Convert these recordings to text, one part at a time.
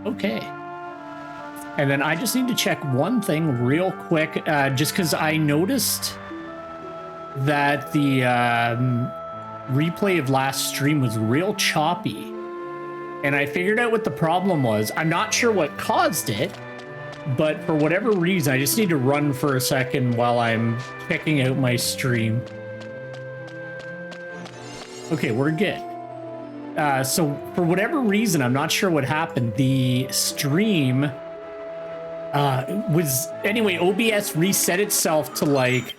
Okay. And then I just need to check one thing real quick, just because I noticed that the replay of last stream was real choppy. And I figured out what the problem was. I'm not sure what caused it, but for whatever reason, I just need to run for a second while I'm checking out my stream. Okay, we're good. So for whatever reason, I'm not sure what happened. The stream anyway, OBS reset itself to like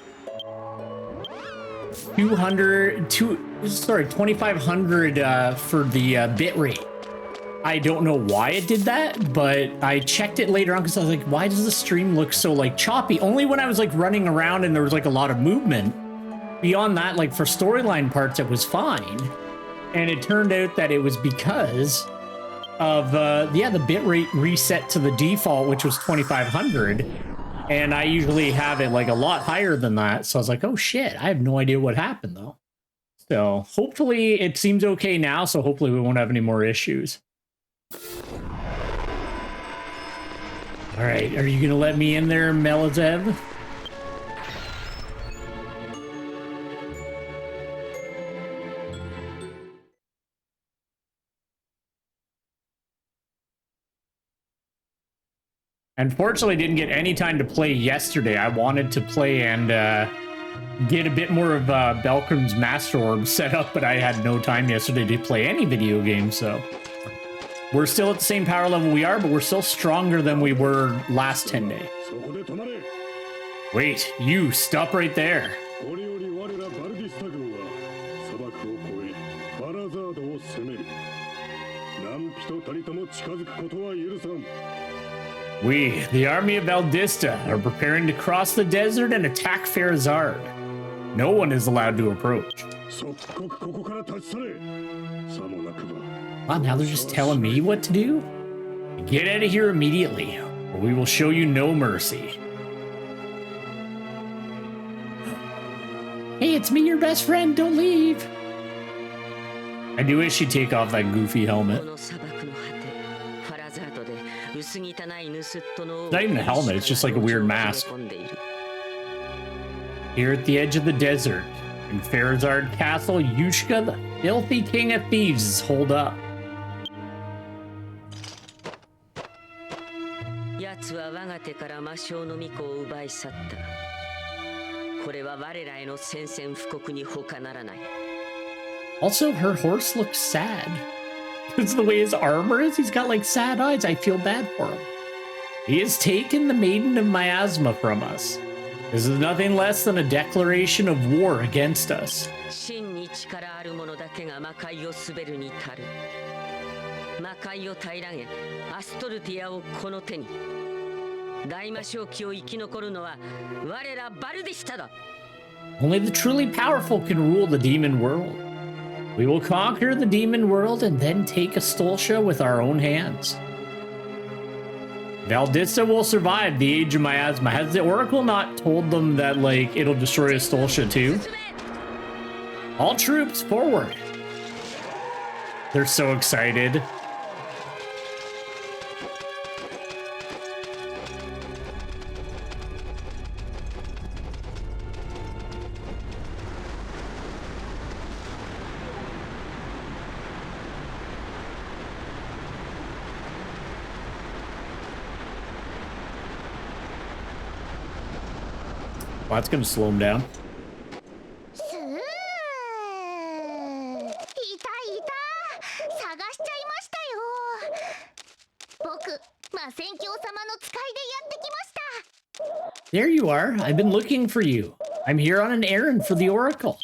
2500 for the bit rate. I don't know why it did that, but I checked it later on because I was like, why does the stream look so like choppy? Only when I was like running around and there was like a lot of movement. Beyond that, like for storyline parts, it was fine. And it turned out that it was because of, the bit rate reset to the default, which was 2500. And I usually have it like a lot higher than that. So I was like, oh shit, I have no idea what happened though. So hopefully it seems okay now. So hopefully we won't have any more issues. All right, are you gonna let me in there, Melazev? Unfortunately, didn't get any time to play yesterday. I wanted to play and get a bit more of Belkram's Master Orb set up, but I had no time yesterday to play any video game, so... We're still at the same power level we are, but we're still stronger than we were last 10 days. Wait, you, stop right there. We, the army of Valdista, are preparing to cross the desert and attack Farazard. No one is allowed to approach. Wow, now they're just telling me what to do? Get out of here immediately, or we will show you no mercy. Hey, it's me, your best friend. Don't leave. I do wish she'd take off that goofy helmet. It's not even a helmet, it's just like a weird mask. Here at the edge of the desert, in Farazard Castle, Yushka, the filthy king of thieves, is holed up. Also, her horse looks sad. Because the way his armor is, he's got like sad eyes. I feel bad for him. He has taken the Maiden of Miasma from us. This is nothing less than a declaration of war against us. Only the truly powerful can rule the demon world. We will conquer the demon world and then take Astolfia with our own hands. Valdista will survive the Age of Miasma. Has the Oracle not told them that, like, it'll destroy Astolfia too? All troops, forward! They're so excited. Well, that's gonna slow him down. There you are. I've been looking for you. I'm here on an errand for the Oracle.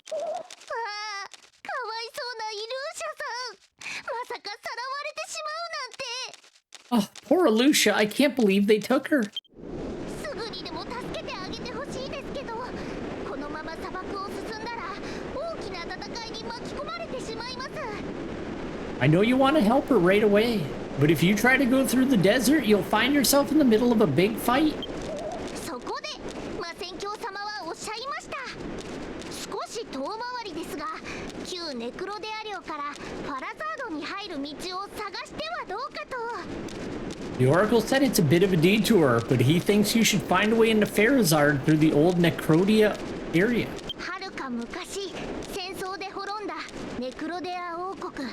Oh, poor Alusha. I can't believe they took her. I know you want to help her right away, but if you try to go through the desert, you'll find yourself in the middle of a big fight. The Oracle said it's a bit of a detour, but he thinks you should find a way into Farazard through the old Necrodea area. はるか昔戦争で滅んだネクロデア王国。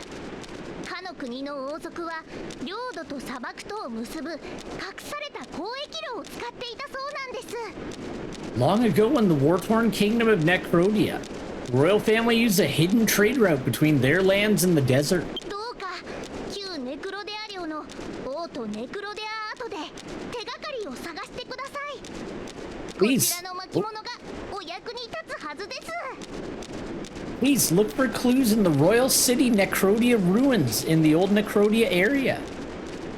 かの国の王族は領土と砂漠とを結ぶ隠された交易路を使っていたそうなんです。Long ago in the war-torn kingdom of Necrodea, the royal family used a hidden trade route between their lands and the desert. どうか旧ネクロデア領の王とネクロデア跡で手がかりを探してください。こちらの巻物がお役に立つはずです。Please look for clues in the royal city Necrodea ruins in the old Necrodea area.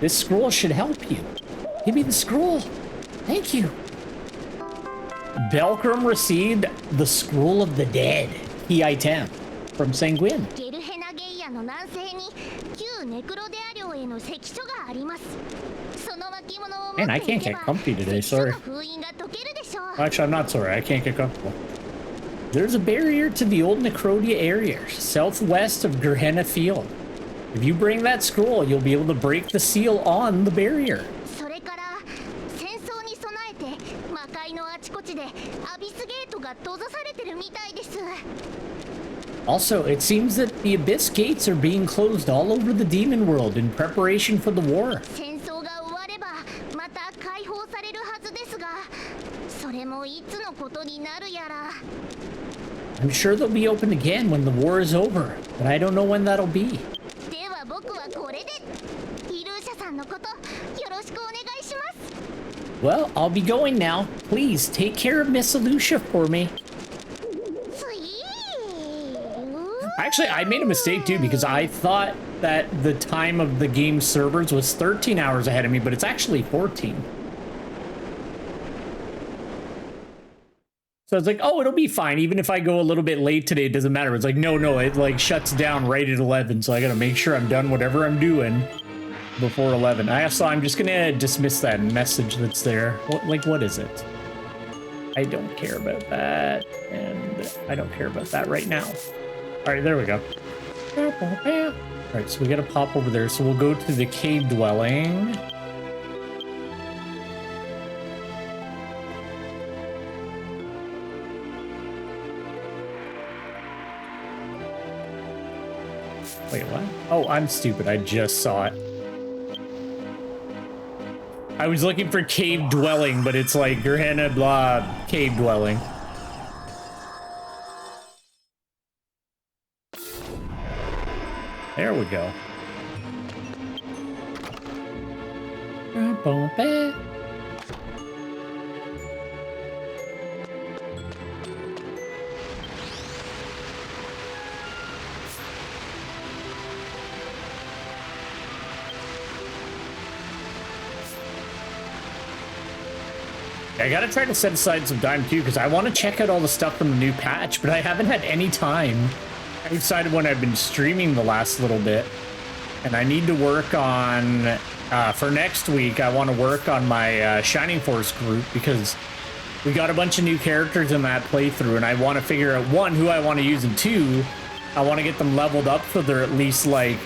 This scroll should help you. Give me the scroll. Thank you. Belkram received the Scroll of the Dead, key item, from Sanguine. ゲルヘナゲイアの南西に旧ネクロデア領への関所があります。その巻物を持 Man, I って can't いけ get ば comfy today, 関所 sorry. の封印が解けるでしょう。 Actually, I'm not sorry. I can't get comfortable. There's a barrier to the old Necrodea area, southwest of Gerhenna Field. If you bring that scroll, you'll be able to break the seal on the barrier. それから戦争に備えて魔界のあちこちでアビスゲートが閉ざされてるみたいです。 Also, it seems that the Abyss gates are being closed all over the demon world in preparation for the war. 戦争が終わればまた解放されるはずですが、それもいつのことになるやら。 I'm sure they'll be open again when the war is over, but I don't know when that'll be. では僕はこれでイルーシャさんのことよろしくお願いします。 Well, I'll be going now. Please take care of Miss Alucia for me. Actually, I made a mistake too because I thought that the time of the game servers was 13 hours ahead of me, but it's actually 14. So I was like, oh, it'll be fine. Even if I go a little bit late today, it doesn't matter. It's like, no, it like shuts down right at 11. So I got to make sure I'm done whatever I'm doing before 11. I'm just going to dismiss that message that's there. What is it? I don't care about that. And I don't care about that right now. All right, there we go. All right, so we got to pop over there. So we'll go to the cave dwelling. Wait, what? Oh, I'm stupid. I just saw it. I was looking for cave dwelling, but it's like Gerhenna blah cave dwelling. There we go. I gotta try to set aside some time too, because I want to check out all the stuff from the new patch, but I haven't had any time outside of when I've been streaming the last little bit. And I need to work on, for next week, I want to work on my Shining Force group, because we got a bunch of new characters in that playthrough, and I want to figure out, one, who I want to use, and two, I want to get them leveled up so they're at least, like,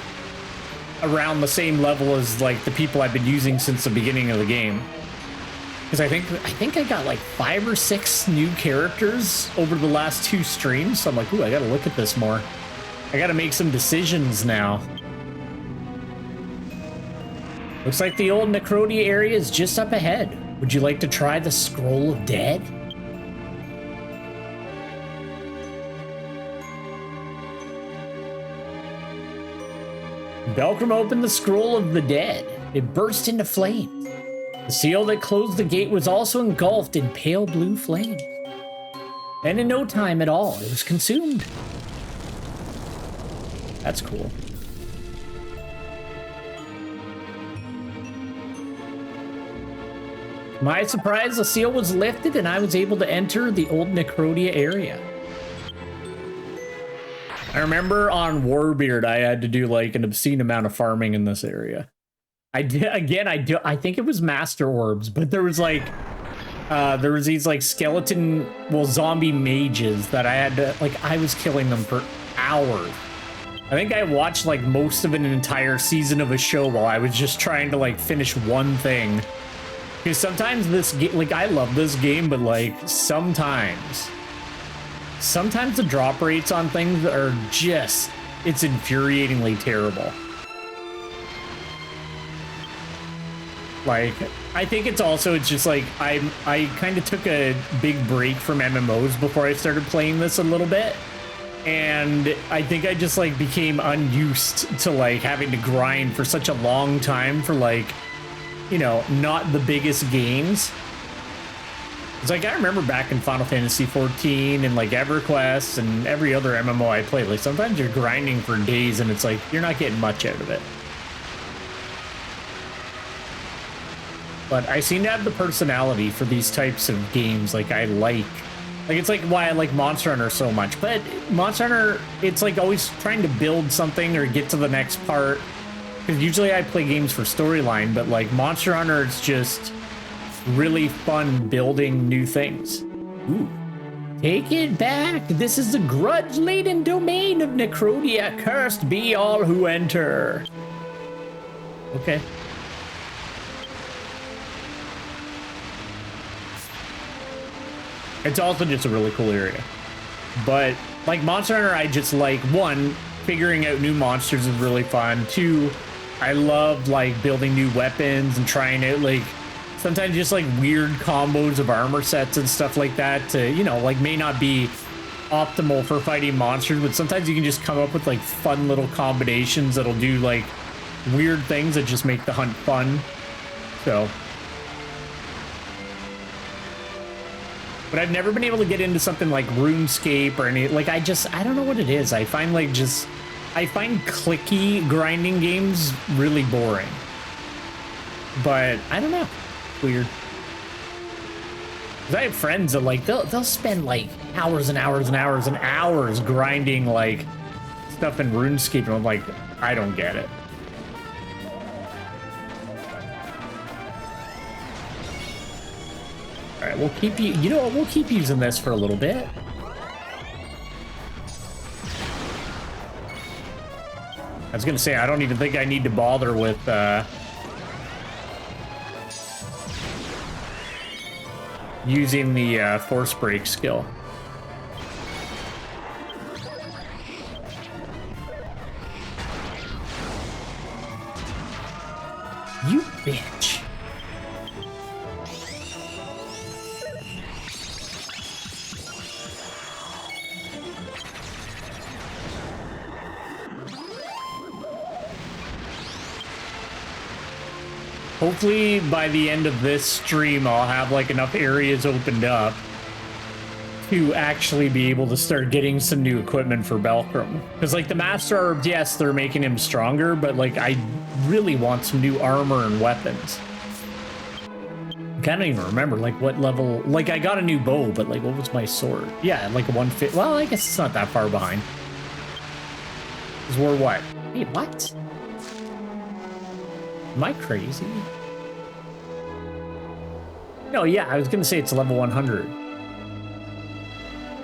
around the same level as, like, the people I've been using since the beginning of the game. Because I think I got like 5 or 6 new characters over the last 2 streams. So I'm like, ooh, I gotta look at this more. I gotta make some decisions now. Looks like the old Necrodea area is just up ahead. Would you like to try the Scroll of Dead? Belkram opened the Scroll of the Dead. It burst into flames. The seal that closed the gate was also engulfed in pale blue flames. And in no time at all, it was consumed. That's cool. To my surprise, the seal was lifted and I was able to enter the old Necrodea area. I remember on Warbeard, I had to do like an obscene amount of farming in this area. I did again. I think it was Master Orbs, but there was like, there was these like skeleton, well, zombie mages that I had to like. I was killing them for hours. I think I watched like most of an entire season of a show while I was just trying to like finish one thing. Because sometimes this game, like I love this game, but like sometimes the drop rates on things are just, it's infuriatingly terrible. Like, I think it's also, it's just like, I kind of took a big break from MMOs before I started playing this a little bit. And I think I just like became unused to like having to grind for such a long time for like, you know, not the biggest games. It's like, I remember back in Final Fantasy 14 and like EverQuest and every other MMO I played, like sometimes you're grinding for days and it's like, you're not getting much out of it. But I seem to have the personality for these types of games. Like it's like why I like Monster Hunter so much. But Monster Hunter, it's like always trying to build something or get to the next part. Because usually I play games for storyline, but like Monster Hunter, it's just really fun building new things. Ooh. Take it back. This is the grudge-laden domain of Necrodea. Cursed be all who enter. Okay. It's also just a really cool area. But like Monster Hunter, I just like, one, figuring out new monsters is really fun. Two, I love like building new weapons and trying out like sometimes just like weird combos of armor sets and stuff like that to, you know, like may not be optimal for fighting monsters, but sometimes you can just come up with like fun little combinations that'll do like weird things that just make the hunt fun. So. But I've never been able to get into something like RuneScape or any, like I don't know what it is. I find clicky grinding games really boring. But I don't know. Weird. 'Cause I have friends that like, they'll spend like hours and hours and hours and hours grinding like stuff in RuneScape. And I'm like, I don't get it. All right, we'll keep you know what, we'll keep using this for a little bit. I was gonna say, I don't even think I need to bother with using the force break skill. You bitch. Hopefully by the end of this stream, I'll have like enough areas opened up to actually be able to start getting some new equipment for Belkram. Because like the Master Orbs, yes, they're making him stronger, but like I really want some new armor and weapons. I can't even remember like what level, like I got a new bow, but like what was my sword? Yeah, like a 150, well, I guess it's not that far behind. Because we're what? Wait, what? Am I crazy? No, yeah, I was gonna say it's level 100.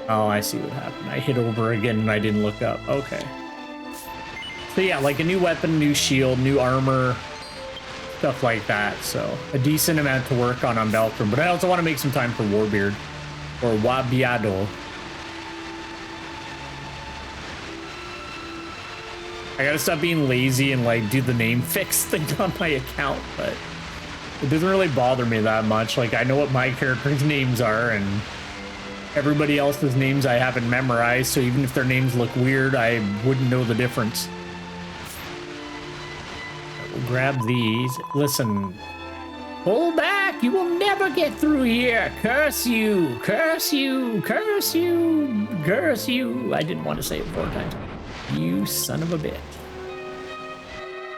Oh, I see what happened. I hit over again and I didn't look up. Okay. So yeah, like a new weapon, new shield, new armor, stuff like that. So a decent amount to work on Belkram. But I also want to make some time for Warbeard or Wabiado. I gotta stop being lazy and like do the name fix thing on my account, but it doesn't really bother me that much. Like I know what my characters' names are and everybody else's names I haven't memorized, so even if their names look weird, I wouldn't know the difference. We'll grab these. Listen. Pull back! You will never get through here! Curse you! Curse you! Curse you! Curse you! I didn't want to say it 4 times. You son of a bitch.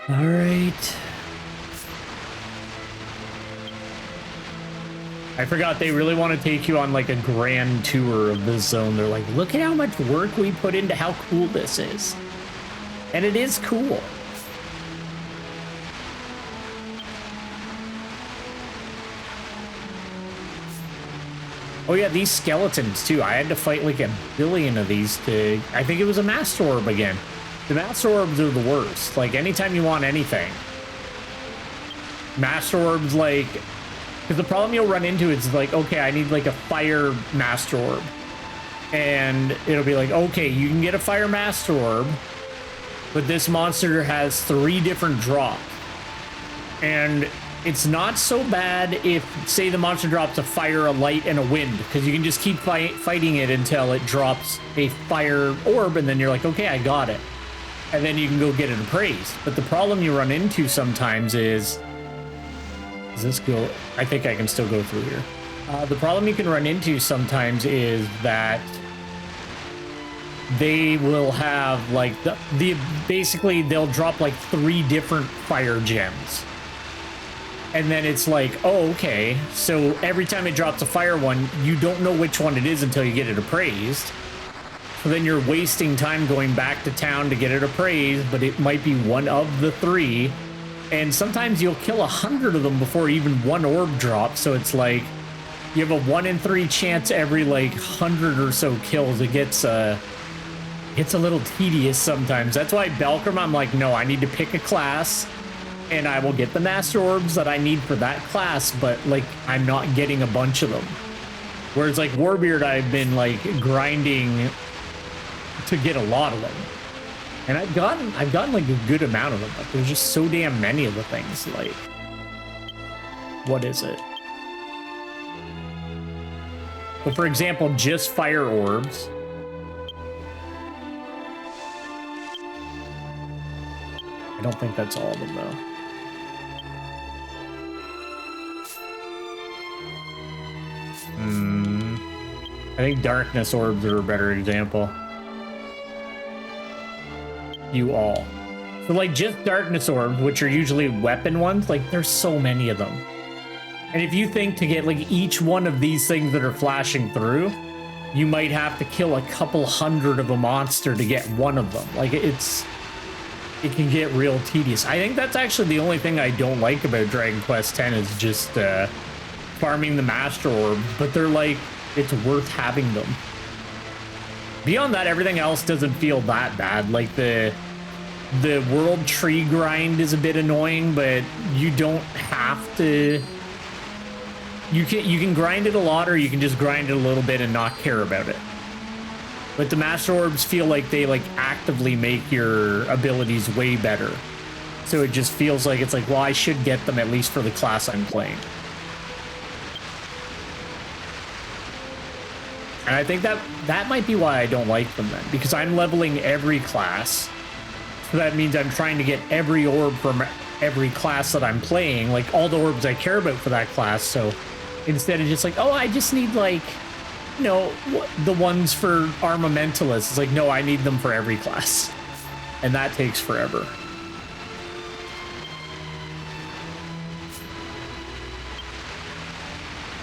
All right. I forgot they really want to take you on like a grand tour of this zone. They're like, look at how much work we put into how cool this is. And it is cool. Oh yeah, these skeletons too. I had to fight like 1 billion of these to, I think it was a Master Orb again. The Master Orbs are the worst. Like, anytime you want anything. Master Orbs, like... Because the problem you'll run into is like, okay, I need like a Fire Master Orb. And it'll be like, okay, you can get a Fire Master Orb, but this monster has 3 different drops. And it's not so bad if, say, the monster drops a Fire, a Light, and a Wind, because you can just keep fighting it until it drops a Fire Orb, and then you're like, okay, I got it. And then you can go get it appraised. But the problem you run into sometimes is... Does this go... I think I can still go through here. The problem you can run into sometimes is that they will have like basically they'll drop like 3 different fire gems. And then it's like, oh, okay. So every time it drops a fire one, you don't know which one it is until you get it appraised. So then you're wasting time going back to town to get it appraised, but it might be one of the 3. And sometimes you'll kill 100 of them before even one orb drops. So it's like you have a 1 in 3 chance every like 100 or so kills. It gets a little tedious sometimes. That's why Belcrum, I'm like, no, I need to pick a class and I will get the Master Orbs that I need for that class, but like I'm not getting a bunch of them. Whereas like Warbeard, I've been like grinding to get a lot of them. And I've gotten like a good amount of them, but there's just so damn many of the things. Like, what is it? But for example, just fire orbs. I don't think that's all of them though. I think darkness orbs are a better example. You all. So like just darkness orbs, which are usually weapon ones, like there's so many of them. And if you think to get like each one of these things that are flashing through, you might have to kill a couple hundred of a monster to get one of them. Like it can get real tedious. I think that's actually the only thing I don't like about Dragon Quest X is just farming the Master Orb, but they're like, it's worth having them. Beyond that, everything else doesn't feel that bad. Like the world tree grind is a bit annoying, but you don't have to. You can grind it a lot, or you can just grind it a little bit and not care about it. But the Master Orbs feel like they like actively make your abilities way better. So it just feels like it's like, well, I should get them at least for the class I'm playing. And I think that might be why I don't like them then, because I'm leveling every class. So that means I'm trying to get every orb from every class that I'm playing, like all the orbs I care about for that class. So instead of just like, oh, I just need like, you know, the ones for armamentalists. It's like, no, I need them for every class. And that takes forever.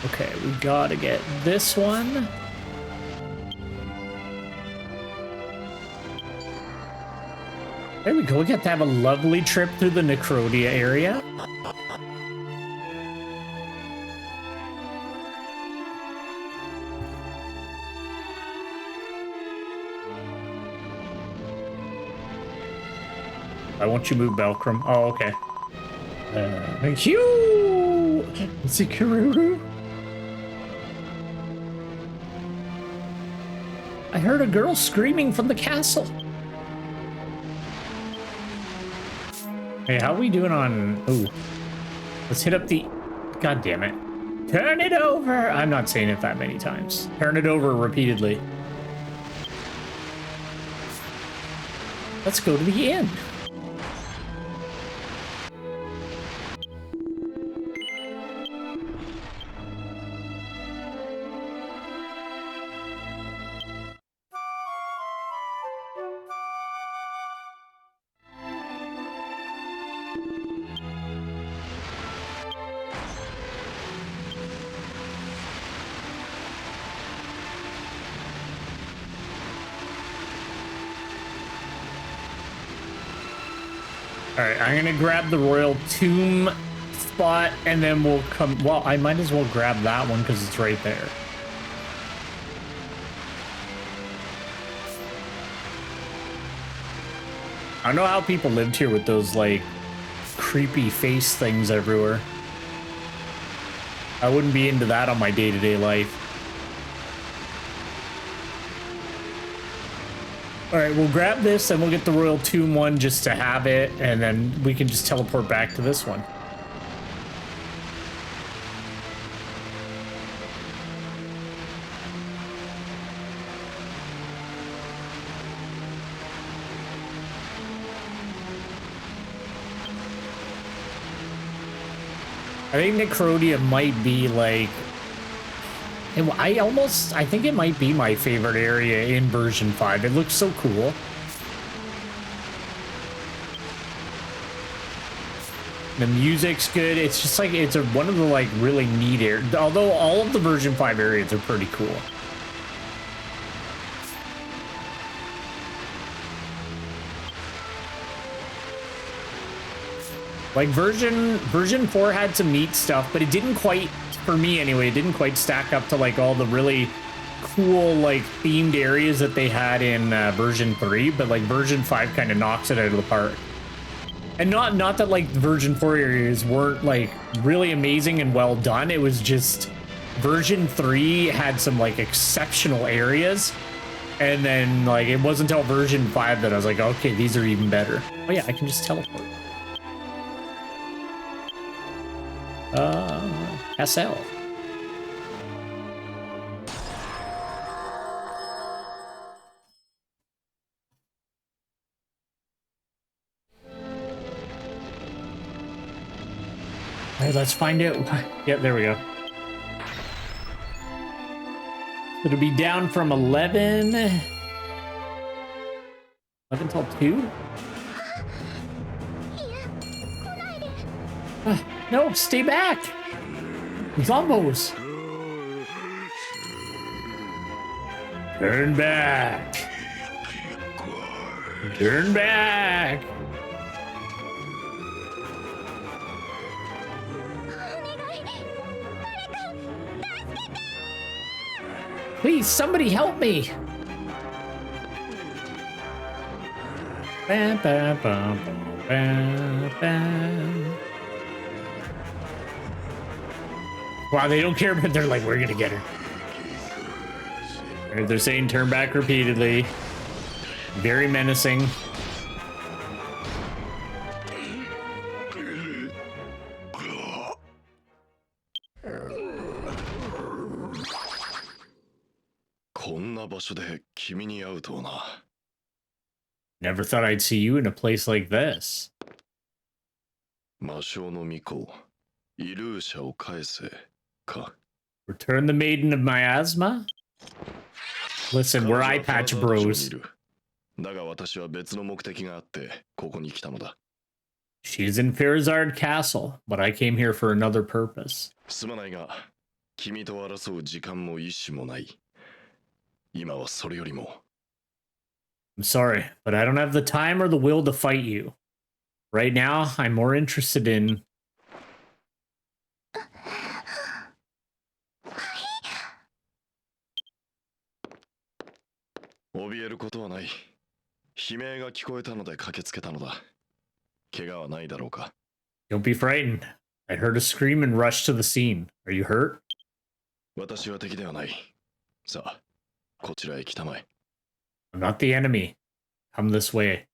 Okay, we gotta get this one. There we go. We get to have a lovely trip through the Necrodea area. Why won't you move, Belcrum? Oh, okay. Thank you! Zikururu. I heard a girl screaming from the castle. Hey, how are we doing on... Ooh. Let's hit up the... God damn it. Turn it over! I'm not saying it that many times. Turn it over repeatedly. Let's go to the inn. Alright, I'm gonna grab the Royal Tomb spot, and then we'll come... Well, I might as well grab that one, because it's right there. I don't know how people lived here with those like creepy face things everywhere. I wouldn't be into that on my day-to-day life. All right, we'll grab this and we'll get the Royal Tomb one just to have it, and then we can just teleport back to this one. I think Necrodea might be like, I think it might be my favorite area in version 5. It looks so cool. The music's good. It's just like, it's one of the like really neat areas. Although all of the version 5 areas are pretty cool. Like version 4 had some neat stuff, but it didn't quite, for me anyway, it didn't quite stack up to like all the really cool like themed areas that they had in version 3, but like version 5 kind of knocks it out of the park. And not that like version 4 areas weren't like really amazing and well done. It was just version 3 had some like exceptional areas, and then like it wasn't until version 5 that I was like, okay, these are even better. Oh yeah, I can just teleport. SL. All right, let's find out. Yep, there we go. It'll be down from 11 till 2. No, stay back! Zombos! Turn back! Turn back! Please, somebody help me! Bam, bam, bam, bam, bam. Wow, they don't care, but they're like, we're gonna get her. Right, they're saying turn back repeatedly. Very menacing. Never thought I'd see you in a place like this. Return the maiden of miasma? Listen, we're eye patch bros. She's in Farazard Castle, but I came here for another purpose. I'm sorry, but I don't have the time or the will to fight you. Right now, I'm more interested in... Don't be frightened. I heard a scream and rushed to the scene. Are you hurt? I'm not the enemy. Come this way.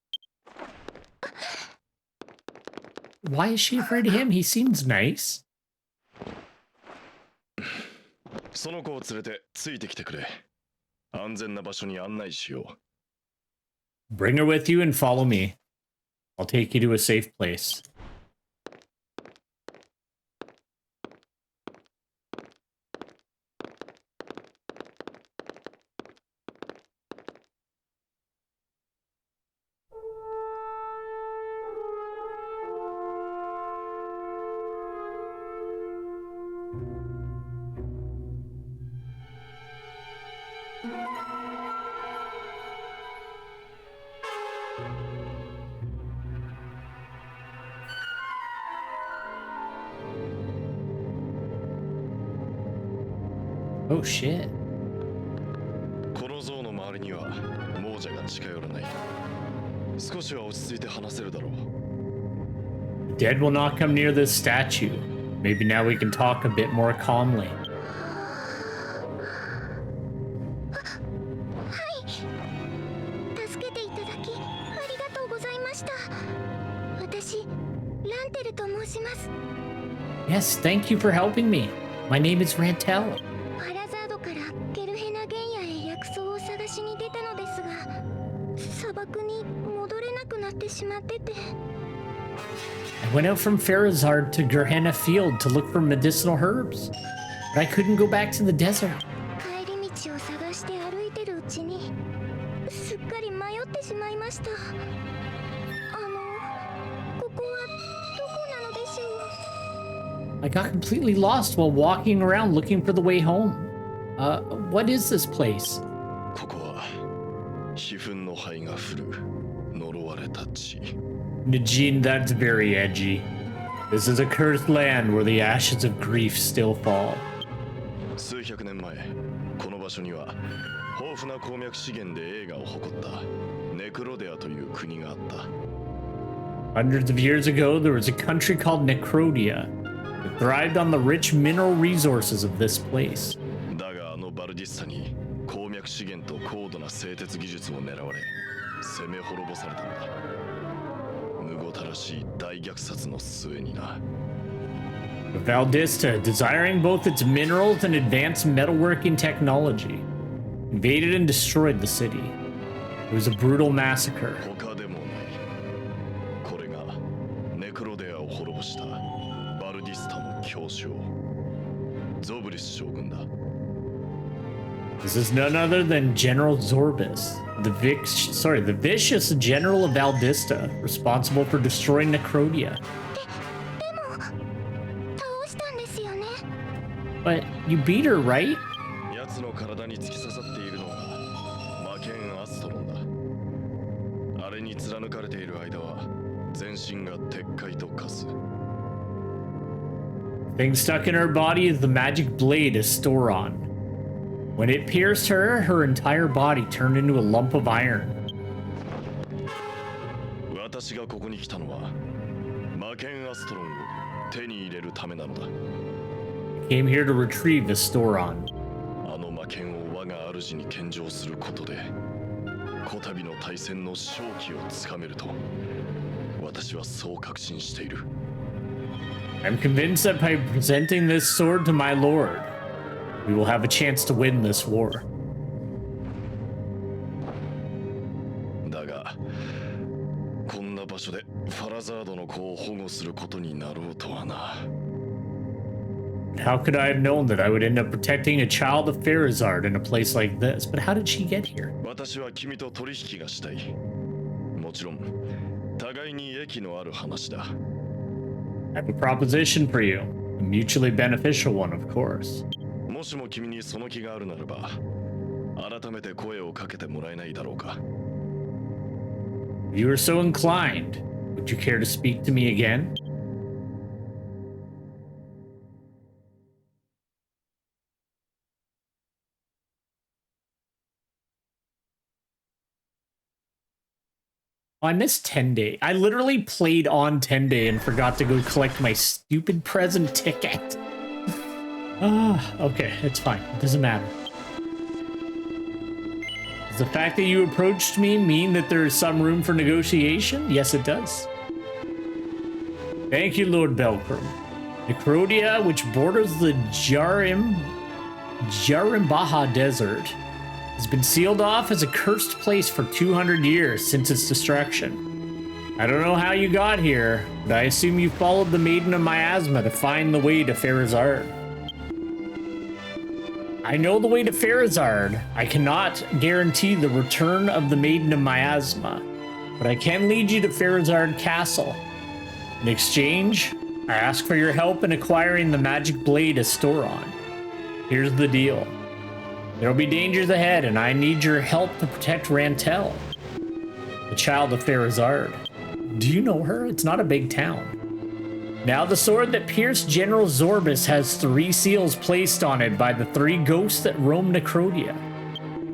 Why is she afraid of him? He seems nice. Bring her with you and follow me. I'll take you to a safe place. Oh shit. 少しは落ち着いて話せるだろう。 The dead will not come near this statue. Maybe now we can talk a bit more calmly. 助けていただきありがとうございました。私、ランテルと申します。 Yes, thank you for helping me. My name is Rantel. パラザードからゲルヘナ原野へ薬草を探しに出たのですが、砂漠に戻れなくなってしまってて。 I went out from Farazard to Gerhenna Field to look for medicinal herbs, but I couldn't go back to the desert. 帰り道を探して歩いてるうちにすっかり迷ってしまいました。ここはどこなのでしょう。 I got completely lost while walking around looking for the way home. What is this place? ここは悲憤の灰が降る呪われた地。 Najin, that's very edgy. This is a cursed land where the ashes of grief still fall. 数百年前、この場所には豊富な鉱脈資源で栄華を誇ったネクロデアという国があった。 Hundreds of years ago, there was a country called Necrodea that thrived on the rich mineral resources of this place. だがあのバルディッサに鉱脈資源と高度な製鉄技術を狙われ攻め滅ぼされたんだ。むごたらしい大虐殺の末にな。 Valdista, desiring both its minerals and advanced metalworking technology, invaded and destroyed the city. It was a brutal massacre. 他でもない。これがネクロデアを滅ぼしたバルディスタの強将ゾブリス将軍だ。 This is none other than General Zorbis, the vicious general of Valdista, responsible for destroying Necrodea. でも倒したんですよね。 But you beat her, right? 奴の体に突き刺さっているのは魔剣アストロンだ。あれに貫かれている間は全身が鉄塊と化す。 Thing stuck in her body is the magic blade Astoron. When it pierced her, her entire body turned into a lump of iron. 私がここに来たのは魔剣アストロンを手に入れるためなのだ。 Came here to retrieve Astoron. あの魔剣を我が主に献上することでこたびの大戦の勝機をつかめると私はそう確信している。 I'm convinced that by presenting this sword to my lord, we will have a chance to win this war. だがこんな場所でファラザードの子を保護することになろうとはな。 How could I have known that I would end up protecting a child of Farazard in a place like this? But how did she get here? 私は君と取引がしたい。もちろん互いに益のある話だ。 I have a proposition for you, a mutually beneficial one, of course. もしも君にその気があるならば改めて声をかけてもらえないだろうか。 If you are so inclined, would you care to speak to me again? Oh, I missed 10 Day. I literally played on 10 Day and forgot to go collect my stupid present ticket. Okay, it's fine. It doesn't matter. Does the fact that you approached me mean that there is some room for negotiation? Yes, it does. Thank you, Lord Belcrum. Necrodea, which borders the Jarimbaha Desert, has been sealed off as a cursed place for 200 years since its destruction. I don't know how you got here, but I assume you followed the Maiden of Miasma to find the way to Farazard. I know the way to Farazard. I cannot guarantee the return of the Maiden of Miasma, but I can lead you to Farazard Castle. In exchange, I ask for your help in acquiring the magic blade Astoron. Here's the deal. There'll be dangers ahead, and I need your help to protect Rantel, the child of Farazard. Do you know her? It's not a big town. Now the sword that pierced General Zorbis has 3 seals placed on it by the 3 ghosts that roam Necrodea.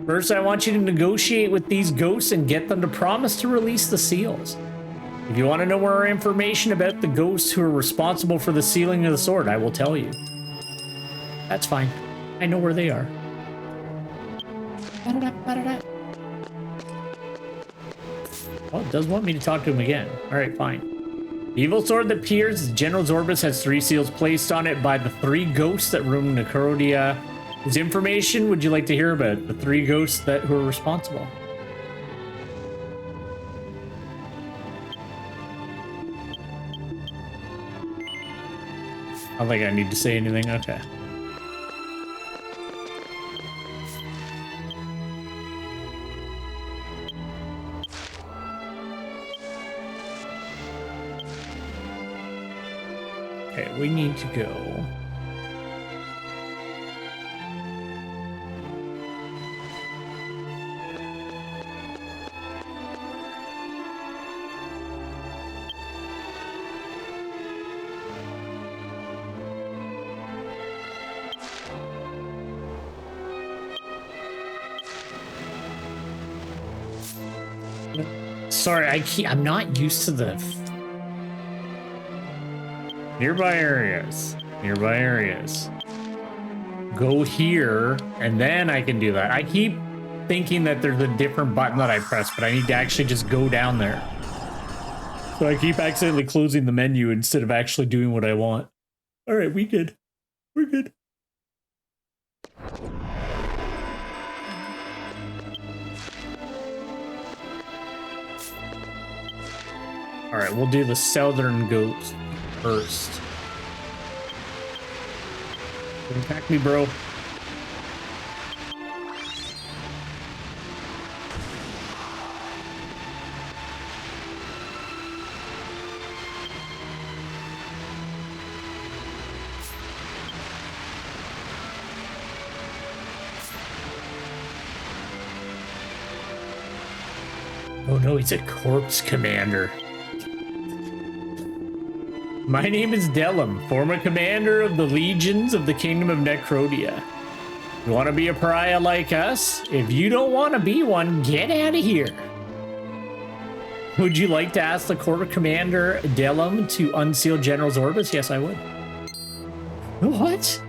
First, I want you to negotiate with these ghosts and get them to promise to release the seals. If you want to know more information about the ghosts who are responsible for the sealing of the sword, I will tell you. That's fine. I know where they are. Oh, it does want me to talk to him again. All right, fine. The evil sword that appears as General Zorbus has 3 seals placed on it by the 3 ghosts that roam Necrodea. Whose information would you like to hear about? The 3 ghosts who are responsible. I don't think I need to say anything. Okay. Okay, we need to go. Sorry, I'm not used to the nearby areas. Nearby areas. Go here, and then I can do that. I keep thinking that there's a different button that I press, but I need to actually just go down there. So I keep accidentally closing the menu instead of actually doing what I want. All right, we good. We're good. All right, we'll do the southern goats first. Don't attack me, bro. Oh no, he's a corpse commander. My name is Delum, former commander of the legions of the Kingdom of Necrodea. You want to be a pariah like us? If you don't want to be one, get out of here. Would you like to ask the Court Commander Delum to unseal General Zorbus? Yes, I would. What?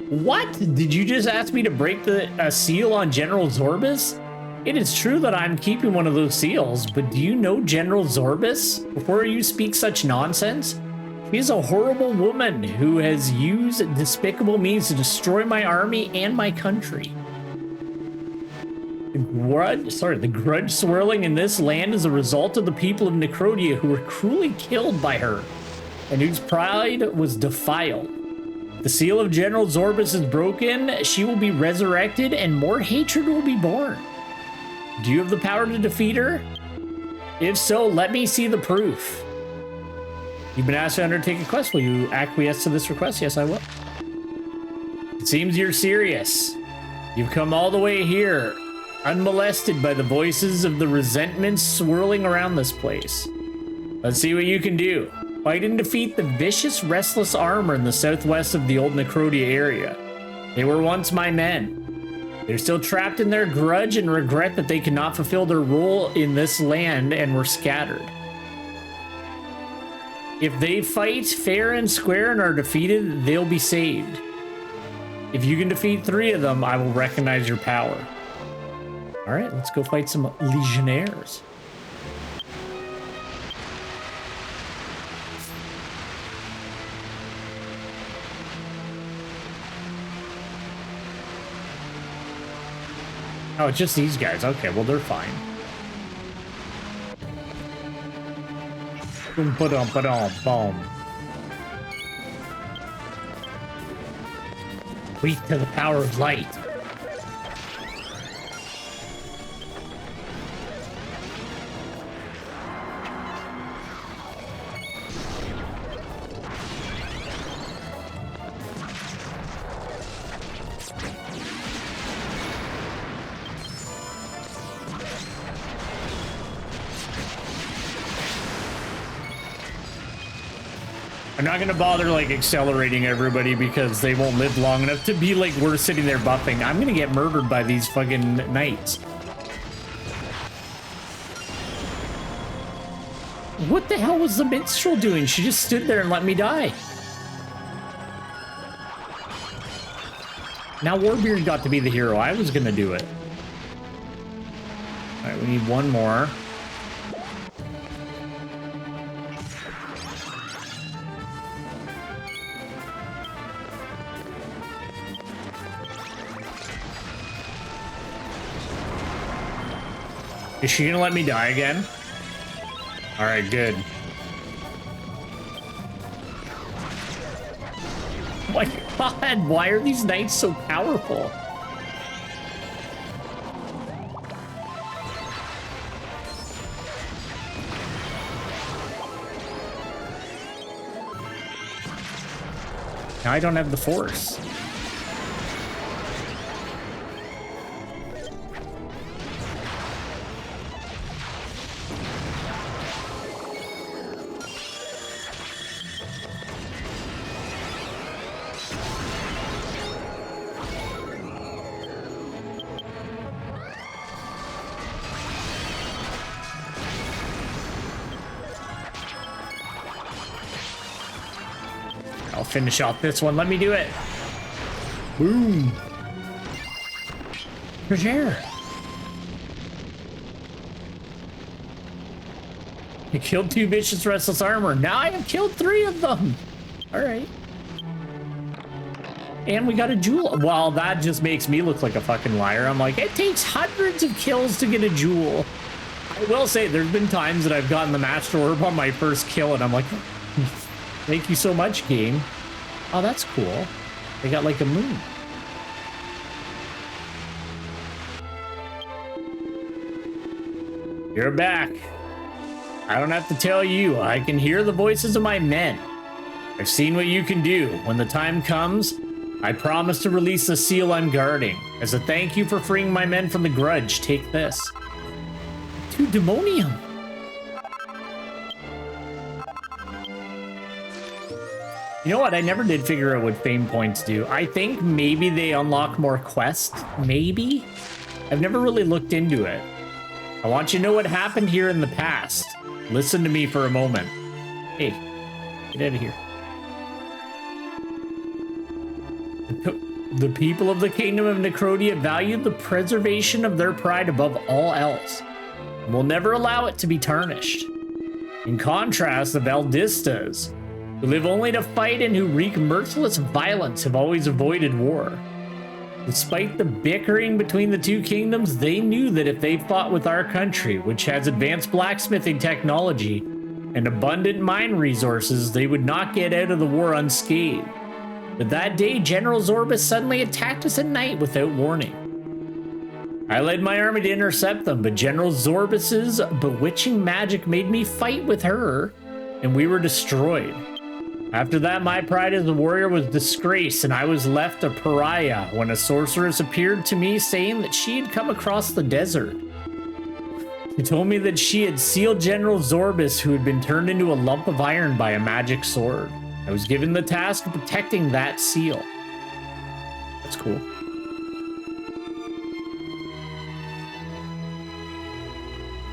What? Did you just ask me to break the seal on General Zorbus? It is true that I'm keeping one of those seals, but do you know General Zorbus? Before you speak such nonsense, she is a horrible woman who has used despicable means to destroy my army and my country. The grudge swirling in this land is a result of the people of Necrodea who were cruelly killed by her, and whose pride was defiled. The seal of General Zorbus is broken, she will be resurrected, and more hatred will be born. Do you have the power to defeat her? If so, let me see the proof. You've been asked to undertake a quest. Will you acquiesce to this request? Yes, I will. It seems you're serious. You've come all the way here, unmolested by the voices of the resentment swirling around this place. Let's see what you can do. Fight and defeat the vicious, restless armor in the southwest of the old Necrodea area. They were once my men. They're still trapped in their grudge and regret that they cannot fulfill their role in this land and were scattered. If they fight fair and square and are defeated, they'll be saved. If you can defeat 3 of them, I will recognize your power. All right, let's go fight some legionnaires. Oh, it's just these guys. Okay, well, they're fine. Boom, ba-dum, ba-dum, boom. Weak to the power of light. I'm not gonna bother like accelerating everybody because they won't live long enough to be like we're sitting there buffing. I'm gonna get murdered by these fucking knights. What the hell was the minstrel doing? She just stood there and let me die. Now Warbeard got to be the hero. I was gonna do it. All right, we need one more. Is she gonna let me die again? All right, good. Oh my God, why are these knights so powerful? Now I don't have the force. I'll finish off this one. Let me do it. Boom. Treasure. I killed 2 vicious restless armor. Now I have killed 3 of them. All right. And we got a jewel. Well, that just makes me look like a fucking liar. I'm like, it takes hundreds of kills to get a jewel. I will say there's been times that I've gotten the master orb on my first kill and I'm like, thank you so much, game. Oh, that's cool. They got like a moon. You're back. I don't have to tell you. I can hear the voices of my men. I've seen what you can do. When the time comes, I promise to release the seal I'm guarding. As a thank you for freeing my men from the grudge, take this. 2 demonium. You know what? I never did figure out what fame points do. I think maybe they unlock more quests. Maybe? I've never really looked into it. I want you to know what happened here in the past. Listen to me for a moment. Hey, get out of here. The people of the kingdom of Necrodea value the preservation of their pride above all else, and will never allow it to be tarnished. In contrast, the Valdistas, who live only to fight and who wreak merciless violence, have always avoided war. Despite the bickering between the 2 kingdoms, they knew that if they fought with our country, which has advanced blacksmithing technology and abundant mine resources, they would not get out of the war unscathed. But that day, General Zorbus suddenly attacked us at night without warning. I led my army to intercept them, but General Zorbus's bewitching magic made me fight with her, and we were destroyed. After that, my pride as a warrior was disgraced, and I was left a pariah when a sorceress appeared to me saying that she had come across the desert. She told me that she had sealed General Zorbus, who had been turned into a lump of iron by a magic sword. I was given the task of protecting that seal. That's cool.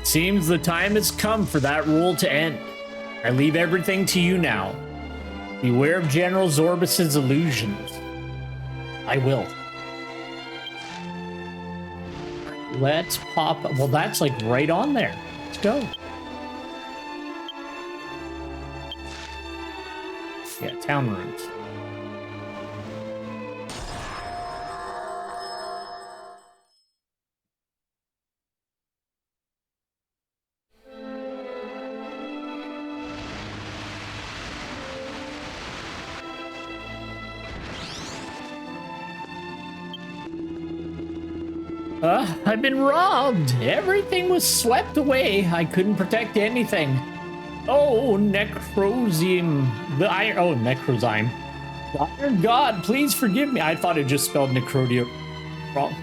It seems the time has come for that rule to end. I leave everything to you now. Beware of General Zorbus's illusions. I will. Let's pop. Well, that's like right on there. Let's go. Yeah, town rooms. I've been robbed. Everything was swept away. I couldn't protect anything. Oh, Necrozime. The iron. Oh, Necrozime. The Iron God, please forgive me. I thought it just spelled Necrodea wrong.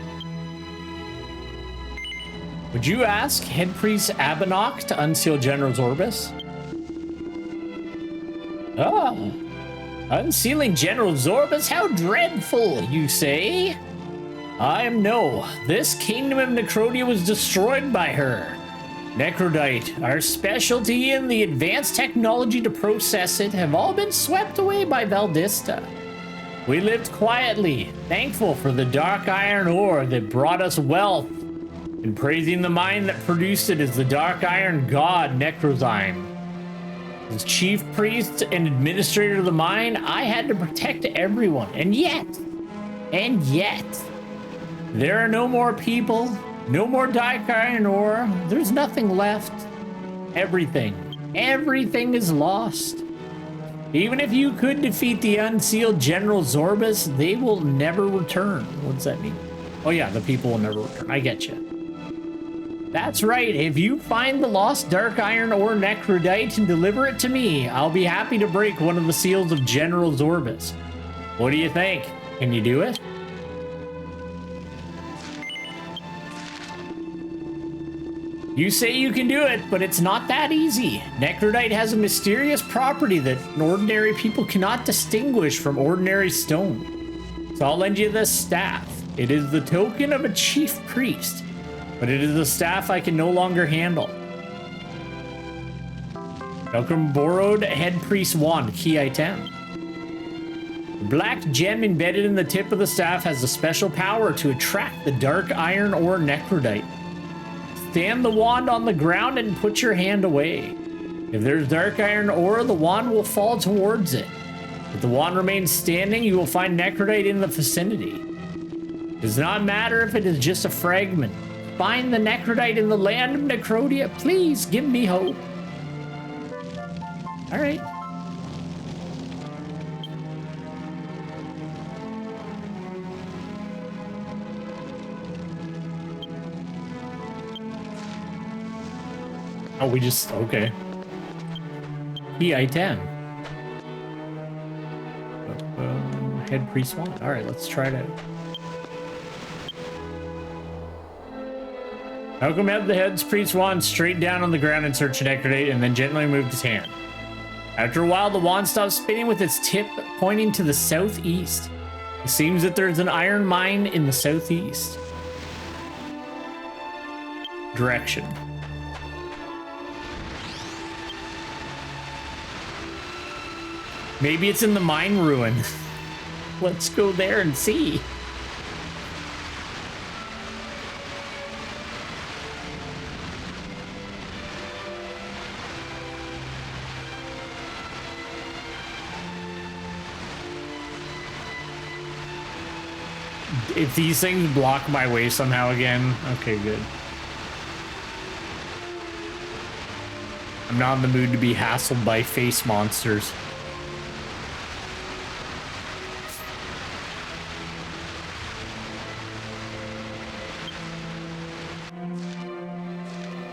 Would you ask Head Priest Abinok to unseal General Zorbus? Oh, unsealing General Zorbus, how dreadful, you say? No. This kingdom of Necrodea was destroyed by her. Necrodite, our specialty, and the advanced technology to process it have all been swept away by Valdista. We lived quietly, thankful for the dark iron ore that brought us wealth, and praising the mine that produced it as the dark iron god Necrozyme. As chief priest and administrator of the mine, I had to protect everyone, and yet, there are no more people, no more dark iron ore, there's nothing left. Everything is lost. Even if you could defeat the unsealed General Zorbus, they will never return. What does that mean? Oh yeah, the people will never return. I get you. That's right. If you find the lost dark iron ore Necrodite and deliver it to me, I'll be happy to break one of the seals of General Zorbus. What do you think? Can you do it? You say you can do it, but it's not that easy. Necrodite has a mysterious property that ordinary people cannot distinguish from ordinary stone. So I'll lend you this staff. It is the token of a chief priest, but it is a staff I can no longer handle. Welcome, borrowed head priest wand, key item. The black gem embedded in the tip of the staff has a special power to attract the dark iron ore Necrodite. Stand the wand on the ground and put your hand away. If there's dark iron ore, the wand will fall towards it. If the wand remains standing, you will find Necrodite in the vicinity. It does not matter if it is just a fragment. Find the Necrodite in the land of Necrodea. Please give me hope. All right. Oh, we just, okay. Key item. Head priest wand. All right, let's try it out. Malcolm had the head priest wand straight down on the ground in search of Necrodite and then gently moved his hand. After a while, the wand stopped spinning with its tip pointing to the southeast. It seems that there's an iron mine in the southeast. Direction. Maybe it's in the mine ruin. Let's go there and see. If these things block my way somehow again, okay, good. I'm not in the mood to be hassled by face monsters.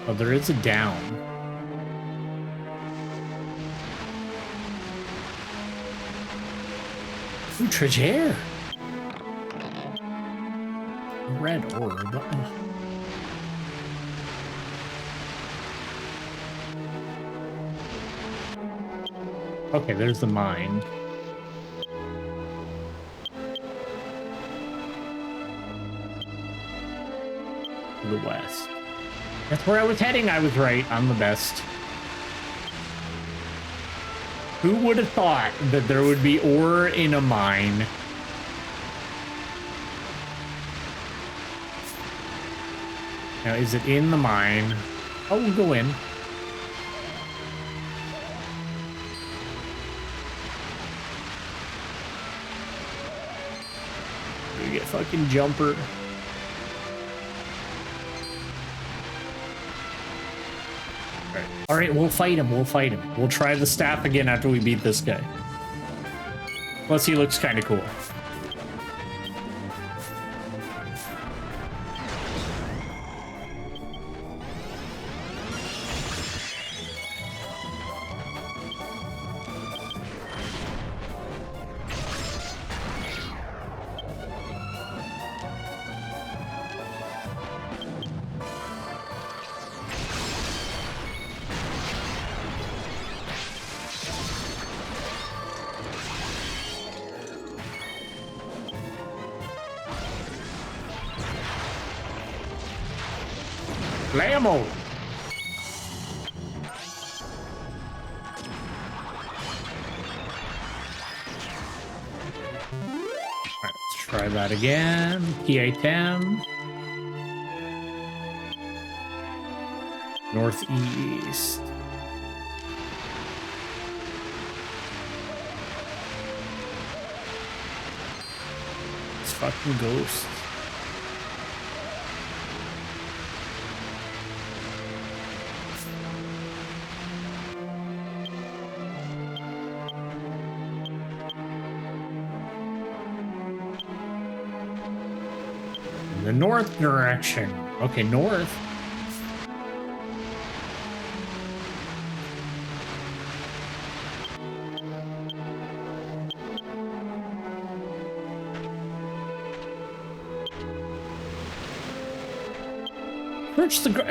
Oh, there is a down. Ooh, treasure. Red orb. Okay, there's the mine. To the west. That's where I was heading. I was right. I'm the best. Who would have thought that there would be ore in a mine? Now, is it in the mine? Oh, we'll go in. We get fucking jumper. All right, we'll fight him. We'll fight him. We'll try the staff again after we beat this guy. Plus, he looks kind of cool. Blammo! Alright, let's try that again. Key item. Northeast. It's fucking ghost. The north direction. Okay, north.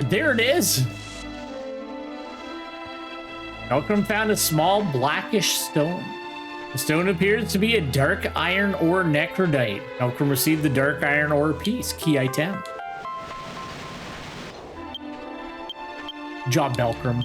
There it is. Malcolm found a small blackish stone. The stone appears to be a dark iron ore necrodite. Malcolm received the dark iron ore piece. Key item. Job, Malcolm.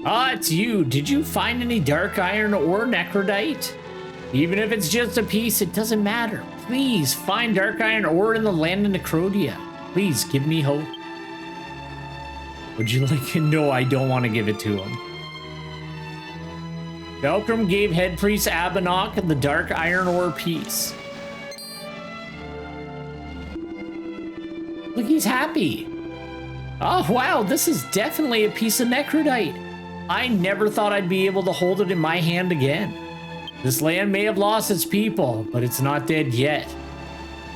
Ah, it's you. Did you find any dark iron or necrodite? Even if it's just a piece, it doesn't matter. Please find dark iron ore in the land of Necrodea. Please give me hope. Would you like it? No, I don't want to give it to him. Velcrum gave head priest Abinok the dark iron ore piece. Look, he's happy. Oh, wow, this is definitely a piece of necrodite. I never thought I'd be able to hold it in my hand again. This land may have lost its people, but it's not dead yet.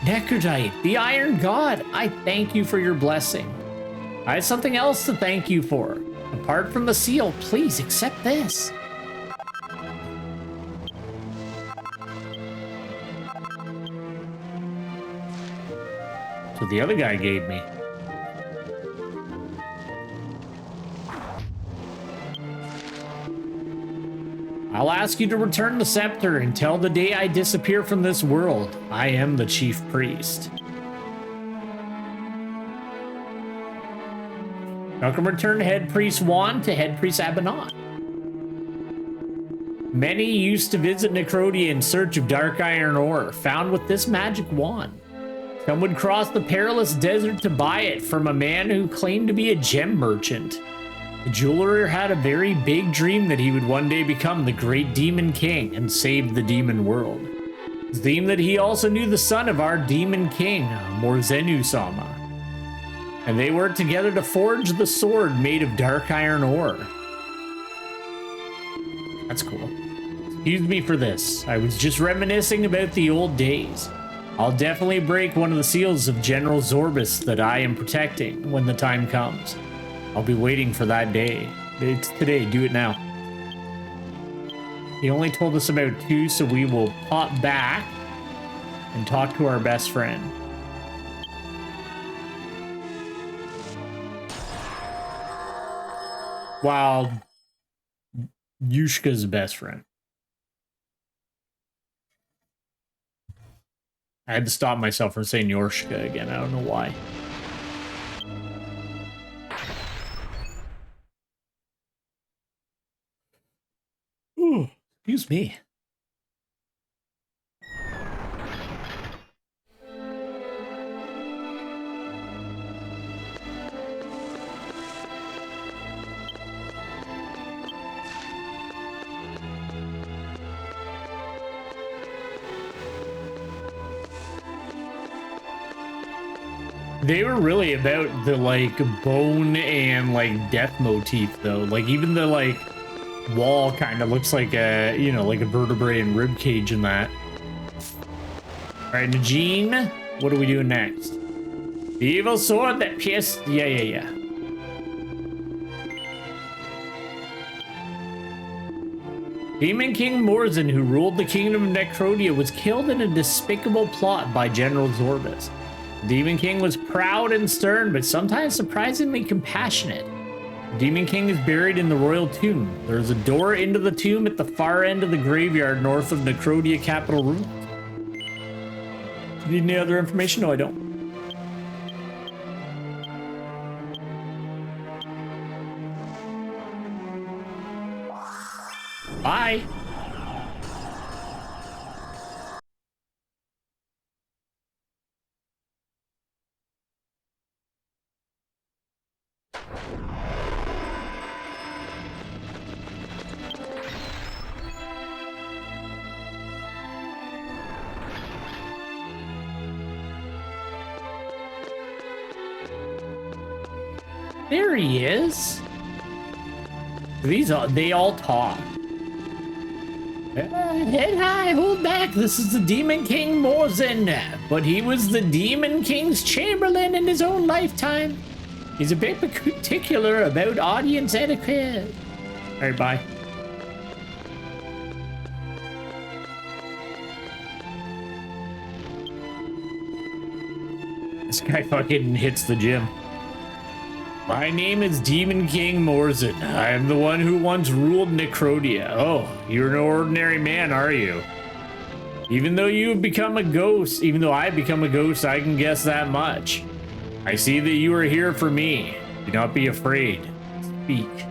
Necrodite, the Iron God, I thank you for your blessing. I have something else to thank you for. Apart from the seal, please accept this. So the other guy gave me. I'll ask you to return the scepter until the day I disappear from this world. I am the chief priest. Malcolm returned head priest wand to head priest Abinok. Many used to visit Necrodea in search of dark iron ore found with this magic wand. Some would cross the perilous desert to buy it from a man who claimed to be a gem merchant. The jeweler had a very big dream that he would one day become the great demon king and save the demon world. It seemed that he also knew the son of our demon king, Morzenu-sama. And they worked together to forge the sword made of dark iron ore. That's cool. Excuse me for this. I was just reminiscing about the old days. I'll definitely break one of the seals of General Zorbus that I am protecting when the time comes. I'll be waiting for that day. It's today, do it now. He only told us about 2, so we will pop back and talk to our best friend. Wow. Yushka's best friend. I had to stop myself from saying Yorshka again. I don't know why. Ooh, excuse me. They were really about the like bone and like death motif though. Like even the like wall kind of looks like a, you know, like a vertebrae and rib cage in that. All right, Najeen, what are we doing next? The evil sword that pierced. Yeah. Demon King Morzin, who ruled the kingdom of Necrodea, was killed in a despicable plot by General Zorbas. The Demon King was proud and stern, but sometimes surprisingly compassionate. The Demon King is buried in the royal tomb. There is a door into the tomb at the far end of the graveyard north of Necrodea capital ruins. Need any other information? No, I don't. Bye. There he is. They all talk. Head high, hold back. This is the Demon King Morzin, but he was the Demon King's Chamberlain in his own lifetime. He's a bit particular about audience etiquette. All right, bye. This guy fucking hits the gym. My name is Demon King Morzin. I am the one who once ruled Necrodea. Oh, you're an ordinary man, are you? Even though you've become a ghost, even though I've become a ghost, I can guess that much. I see that you are here for me. Do not be afraid. Speak.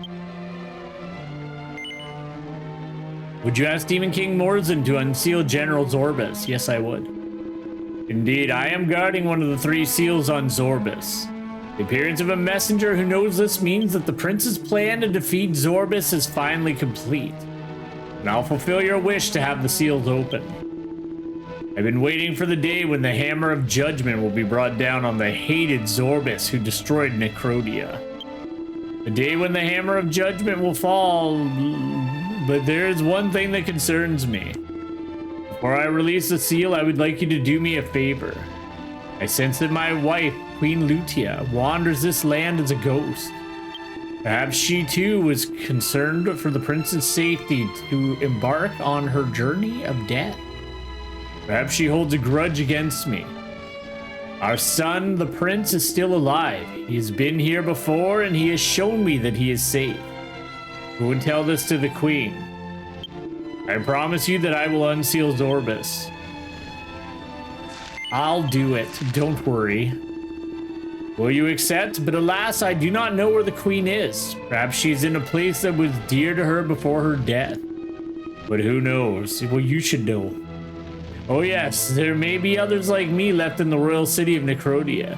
Would you ask Demon King Morzin to unseal General Zorbas? Yes, I would. Indeed, I am guarding one of the 3 seals on Zorbas. The appearance of a messenger who knows this means that the prince's plan to defeat Zorbas is finally complete. And I'll fulfill your wish to have the seals open. I've been waiting for the day when the hammer of judgment will be brought down on the hated Zorbas who destroyed Necrodea. The day when the hammer of judgment will fall, but there is one thing that concerns me. Before I release the seal, I would like you to do me a favor. I sense that my wife, Queen Lutia, wanders this land as a ghost. Perhaps she too was concerned for the prince's safety to embark on her journey of death. Perhaps she holds a grudge against me. Our son, the prince, is still alive. He has been here before and he has shown me that he is safe. Go and tell this to the queen. I promise you that I will unseal Zorbas. I'll do it, don't worry. Will you accept? But alas, I do not know where the queen is. Perhaps she's in a place that was dear to her before her death. But who knows? Well, you should know. Oh yes, there may be others like me left in the royal city of Necrodea.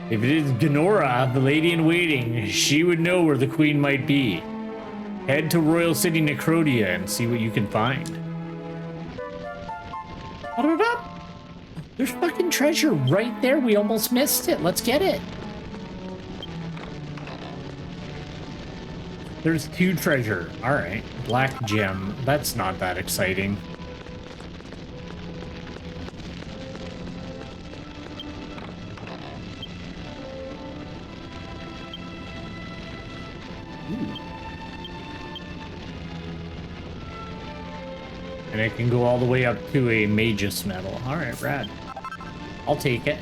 If it is Ganora, the lady-in-waiting, she would know where the queen might be. Head to Royal City Necrodea and see what you can find. Hold it up! There's fucking treasure right there. We almost missed it. Let's get it. There's 2 treasure. All right. Black gem. That's not that exciting. Ooh. And it can go all the way up to a Magus medal. All right, rad. I'll take it.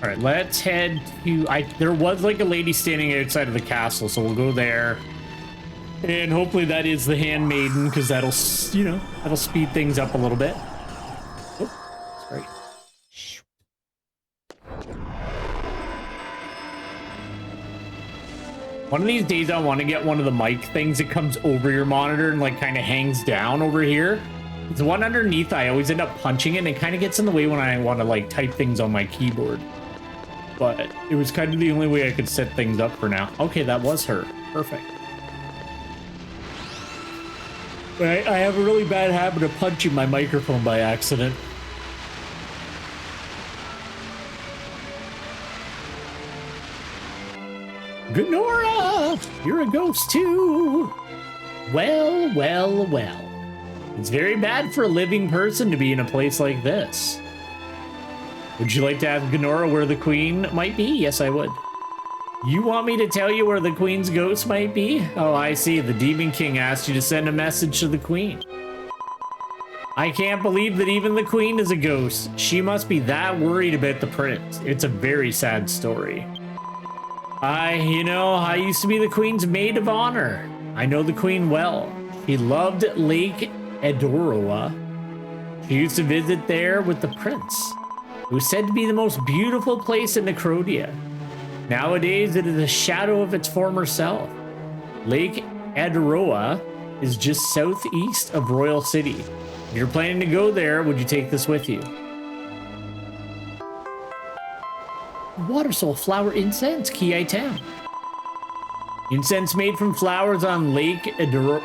All right, let's head to... There was like a lady standing outside of the castle, so we'll go there. And hopefully that is the handmaiden, because that'll, you know, that'll speed things up a little bit. Oh, sorry. One of these days I want to get one of the mic things that comes over your monitor and like kind of hangs down over here. The one underneath, I always end up punching it and it kind of gets in the way when I want to like type things on my keyboard. But it was kind of the only way I could set things up for now. Okay, that was her. Perfect. But I have a really bad habit of punching my microphone by accident. Ganora! You're a ghost too! Well, well, well. It's very bad for a living person to be in a place like this. Would you like to ask Ganora where the queen might be? Yes, I would. You want me to tell you where the Queen's ghost might be? Oh, I see. The Demon King asked you to send a message to the Queen. I can't believe that even the Queen is a ghost. She must be that worried about the prince. It's a very sad story. I used to be the Queen's maid of honor. I know the Queen well. She loved Lake Edoroa. She used to visit there with the prince. It was said to be the most beautiful place in Necrodea. Nowadays, it is a shadow of its former self. Lake Edoroa is just southeast of Royal City. If you're planning to go there, would you take this with you? Water soul flower incense, key item. Incense made from flowers on Lake Edoroa.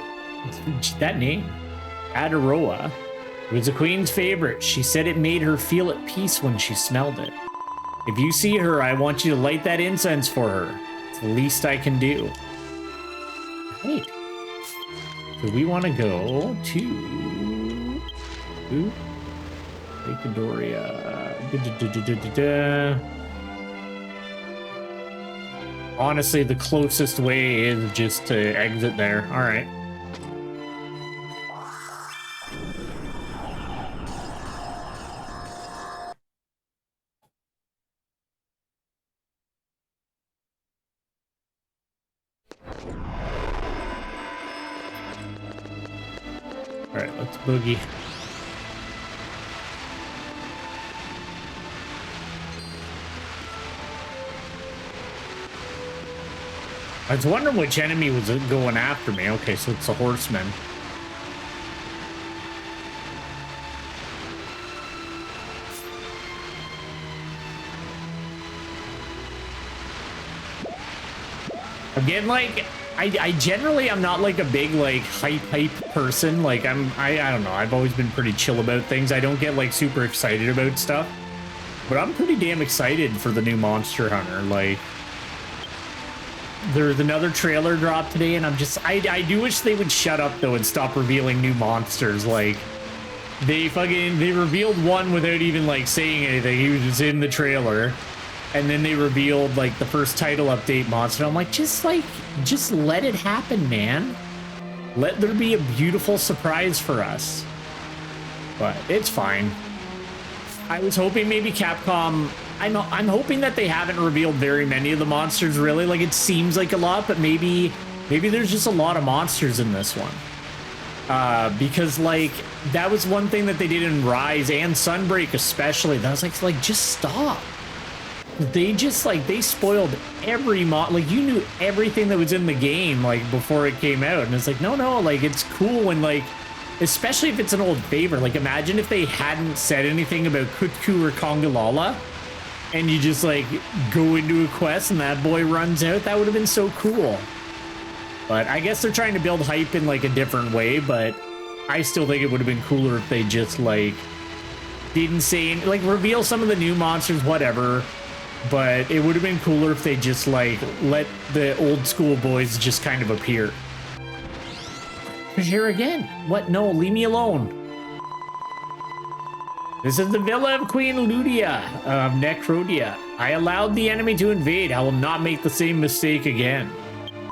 That name, Edoroa, was the Queen's favorite. She said it made her feel at peace when she smelled it. If you see her, I want you to light that incense for her. It's the least I can do. Right. So we want to go to Lake Edoroa. Honestly, the closest way is just to exit there. All right. All right, let's boogie. I was wondering which enemy was going after me. Okay, so it's a horseman. Again, like, I generally am not like a big like hype person. Like I don't know. I've always been pretty chill about things. I don't get like super excited about stuff, but I'm pretty damn excited for the new Monster Hunter. Like, there's another trailer drop today, and I do wish they would shut up though and stop revealing new monsters. Like, they revealed one without even like saying anything. He was just in the trailer, and then they revealed like the first title update monster. I'm like, just let it happen, man. Let there be a beautiful surprise for us. But it's fine. I was hoping maybe Capcom. I'm hoping that they haven't revealed very many of the monsters, really. Like, it seems like a lot, but maybe there's just a lot of monsters in this one. Because, like, that was one thing that they did in Rise and Sunbreak especially. That was like, just stop. They just, like, they spoiled every like, you knew everything that was in the game, like, before it came out. And it's like, no, like, it's cool when, like, especially if it's an old favorite. Like, imagine if they hadn't said anything about Kutku or Kongalala, and you just like go into a quest and that boy runs out. That would have been so cool. But I guess they're trying to build hype in like a different way, but I still think it would have been cooler if they just like didn't say, like, reveal some of the new monsters, whatever. But it would have been cooler if they just like let the old school boys just kind of appear. Here again. What? No, leave me alone. This is the villa of Queen Ludia of Necrodea. I allowed the enemy to invade. I will not make the same mistake again.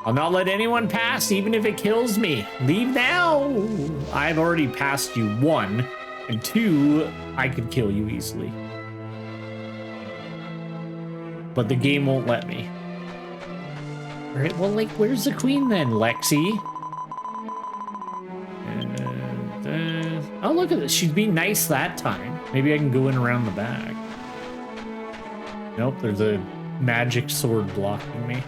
I'll not let anyone pass, even if it kills me. Leave now. I've already passed you 1, and 2, I could kill you easily. But the game won't let me. All right, well, like, where's the queen then, Lexi? Oh, look at this. She's being nice that time. Maybe I can go in around the back. Nope, there's a magic sword blocking me.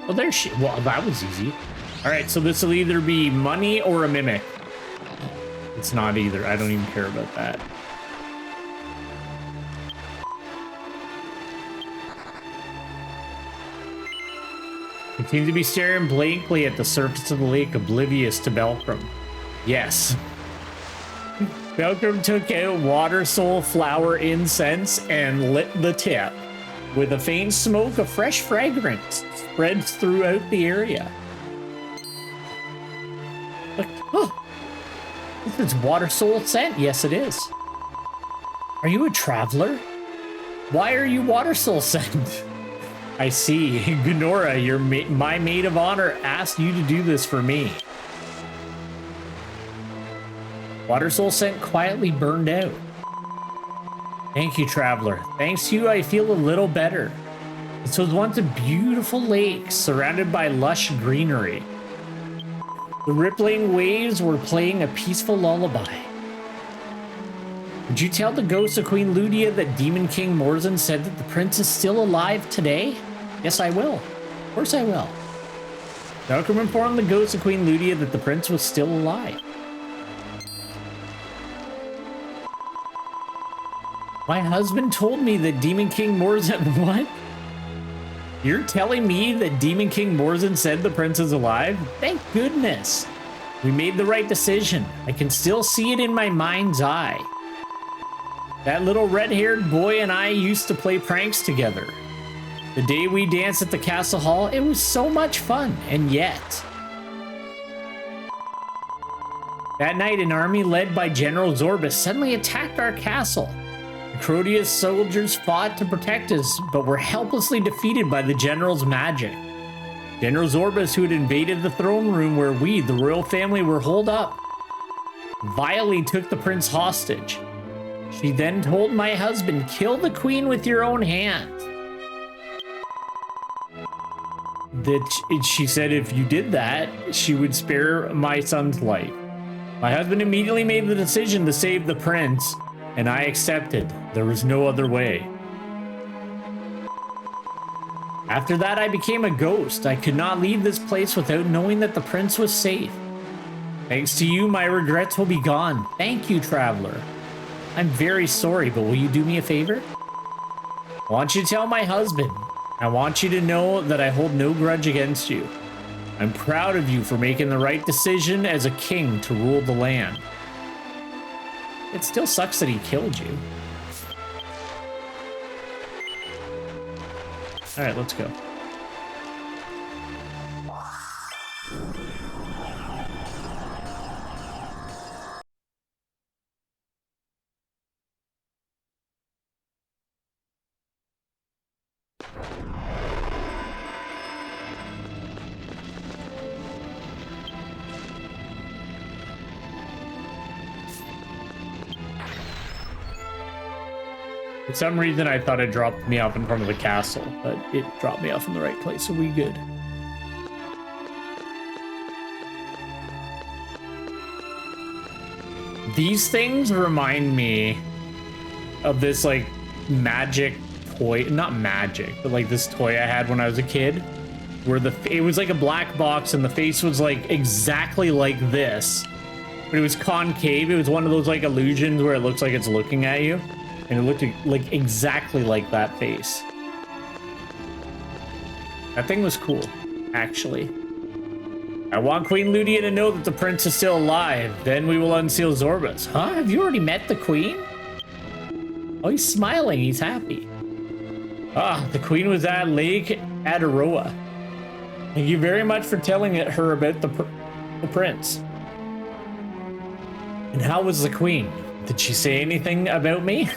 Oh, there she. Well, that was easy. All right, so this will either be money or a mimic. It's not either. I don't even care about that. Continue to be staring blankly at the surface of the lake, oblivious to Belcrum. Yes. Belcrum took out water soul flower incense and lit the tip. with a faint smoke of fresh fragrance spreads throughout the area. Look, oh, this is water soul scent. Yes, it is. Are you a traveler? Why are you water soul scent? I see. Gunora, my maid of honor, asked you to do this for me. Water soul scent quietly burned out. Thank you, traveler. Thanks to you, I feel a little better. This was once a beautiful lake surrounded by lush greenery. The rippling waves were playing a peaceful lullaby. Would you tell the ghost of Queen Ludia that Demon King Morzin said that the prince is still alive today? Yes, I will. Of course I will. Malcolm informed the ghost of Queen Ludia that the prince was still alive. My husband told me that Demon King Morzin... What? You're telling me that Demon King Morzin said the prince is alive? Thank goodness. We made the right decision. I can still see it in my mind's eye. That little red-haired boy and I used to play pranks together. The day we danced at the castle hall, it was so much fun, and yet... That night, an army led by General Zorbus suddenly attacked our castle. Necrodea's soldiers fought to protect us, but were helplessly defeated by the general's magic. General Zorbus, who had invaded the throne room where we, the royal family, were holed up, vilely took the prince hostage. She then told my husband, kill the queen with your own hands. She said if you did that, she would spare my son's life. My husband immediately made the decision to save the prince, and I accepted. There was no other way. After that, I became a ghost. I could not leave this place without knowing that the prince was safe. Thanks to you, my regrets will be gone. Thank you, traveler. I'm very sorry, but will you do me a favor? I want you to tell my husband. I want you to know that I hold no grudge against you. I'm proud of you for making the right decision as a king to rule the land. It still sucks that he killed you. All right, let's go. For some reason, I thought it dropped me off in front of the castle, but it dropped me off in the right place, so we good. These things remind me of this, like, magic toy. Not magic, but, like, this toy I had when I was a kid, where it was like a black box, and the face was, like, exactly like this. But it was concave. It was one of those, like, illusions where it looks like it's looking at you. And it looked like exactly like that face. That thing was cool, actually. I want Queen Ludia to know that the prince is still alive. Then we will unseal Zorbus. Huh? Have you already met the queen? Oh, he's smiling. He's happy. Ah, the queen was at Lake Adaroa. Thank you very much for telling her about the prince. And how was the queen? Did she say anything about me?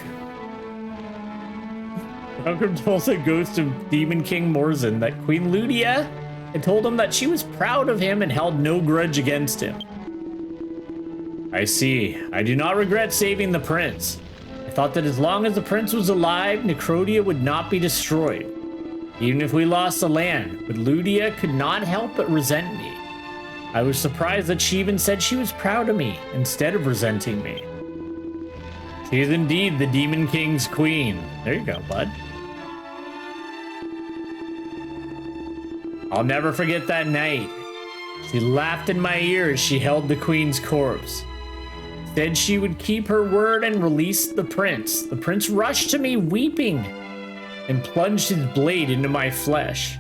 Malcolm told the ghost of Demon King Morzin that Queen Ludia had told him that she was proud of him and held no grudge against him. I see. I do not regret saving the prince. I thought that as long as the prince was alive, Necrodea would not be destroyed. Even if we lost the land, but Ludia could not help but resent me. I was surprised that she even said she was proud of me instead of resenting me. She is indeed the Demon King's queen. There you go, bud. I'll never forget that night. She laughed in my ear as she held the queen's corpse. Said she would keep her word and release the prince. The prince rushed to me weeping and plunged his blade into my flesh.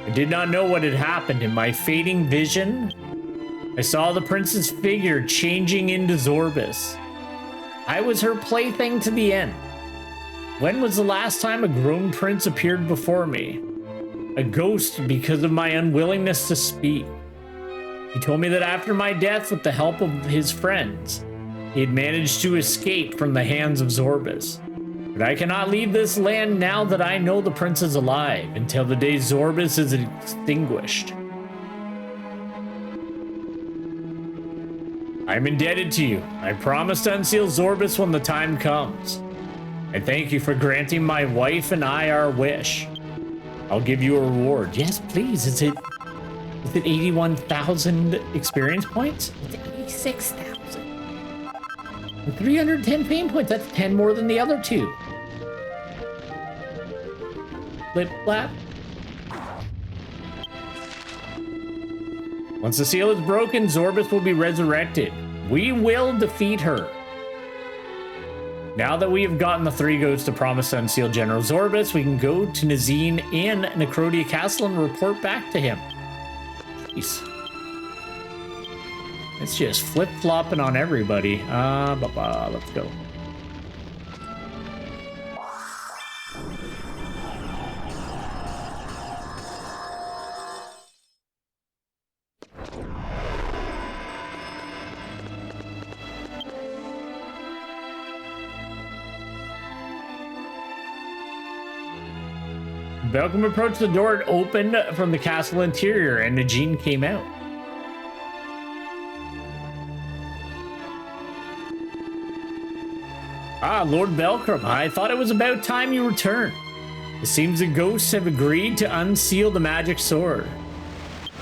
I did not know what had happened. In my fading vision, I saw the prince's figure changing into Zorbus. I was her plaything to the end. When was the last time a grown prince appeared before me? A ghost because of my unwillingness to speak. He told me that after my death, with the help of his friends, he had managed to escape from the hands of Zorbus. But I cannot leave this land now that I know the prince is alive, until the day Zorbus is extinguished. I am indebted to you. I promise to unseal Zorbus when the time comes. I thank you for granting my wife and I our wish. I'll give you a reward. Yes, please. Is it 81,000 experience points? It's 86,000. 310 pain points. That's 10 more than the other two. Flip flap. Once the seal is broken, Zorbus will be resurrected. We will defeat her. Now that we have gotten the 3 goats to promise to unseal General Zorbus, we can go to Nazine in Necrodea Castle and report back to him. Jeez. It's just flip-flopping on everybody. Let's go. Belcom approached the door. It opened from the castle interior, and Najin came out. Ah, Lord Belcom, I thought it was about time you returned. It seems the ghosts have agreed to unseal the magic sword.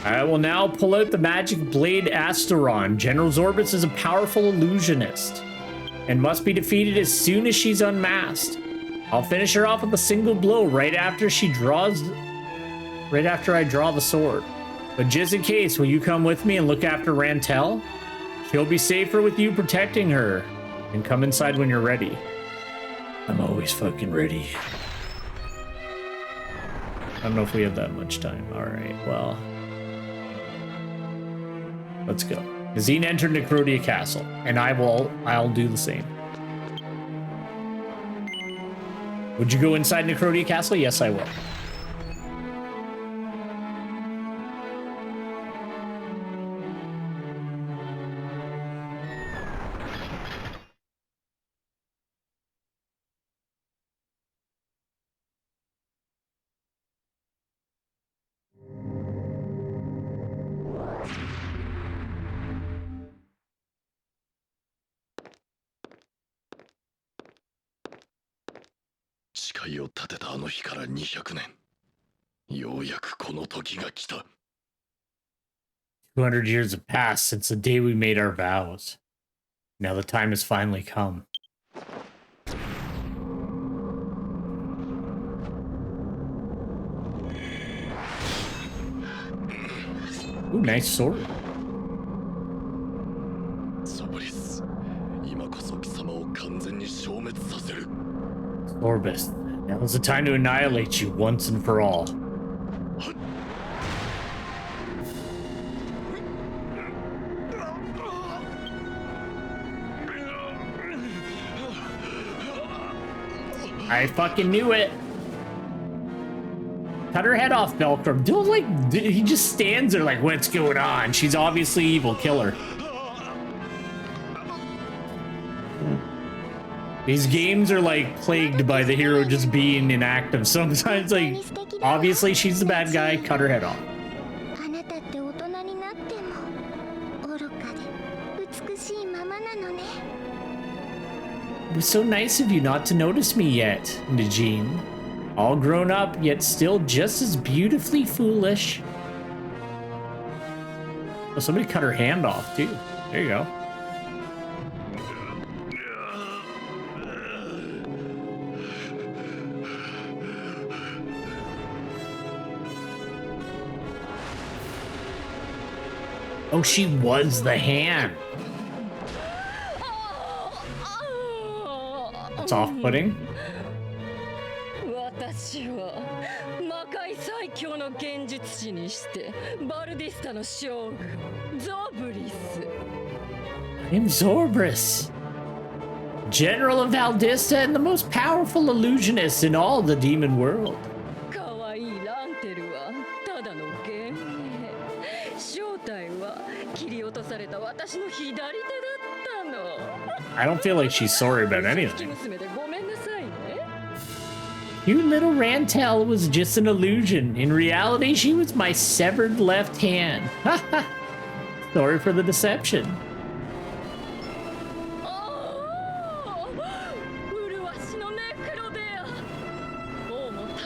I will now pull out the magic blade Asteron. General Zorbus is a powerful illusionist and must be defeated as soon as she's unmasked. I'll finish her off with a single blow right after I draw the sword. But just in case, will you come with me and look after Rantel? She'll be safer with you protecting her. And come inside when you're ready. I'm always fucking ready. I don't know if we have that much time. All right, well. Let's go. Nazine entered Necrodea Castle, and I'll do the same. Would you go inside Necrodea Castle? Yes, I will.誓いを立てたあの日から200年。ようやくこの時が来た。200 years have passed since the day we made our vows. Now the time has finally come. Ooh, nice sword. Zorbus, 今こそ貴様を完全に消滅させる。Zorbus, now's the time to annihilate you once and for all. I fucking knew it. Cut her head off, Belcom. Don't he just stands there like, what's going on? She's obviously evil. Kill her. These games are like plagued by the hero just being inactive. Sometimes, like, obviously she's the bad guy. Cut her head off. It was so nice of you not to notice me yet, Najin. All grown up, yet still just as beautifully foolish. Oh, somebody cut her hand off, too. There you go. Oh, she was the hand. That's off-putting. 私は魔界最強の現実師にしてバルディスタの将軍ゾブリス。 I'm Zorbus. General of Valdista and the most powerful illusionist in all the demon world. かわいいランテルはただの幻影。正体は切り落とされた私の左手だったの。 I don't feel like she's sorry about 引き anything. 娘でごめんなさいね。 You little Rantel was just an illusion. In reality, she was my severed left hand. Sorry for the deception. ああ、麗しのネクロデア。王も民も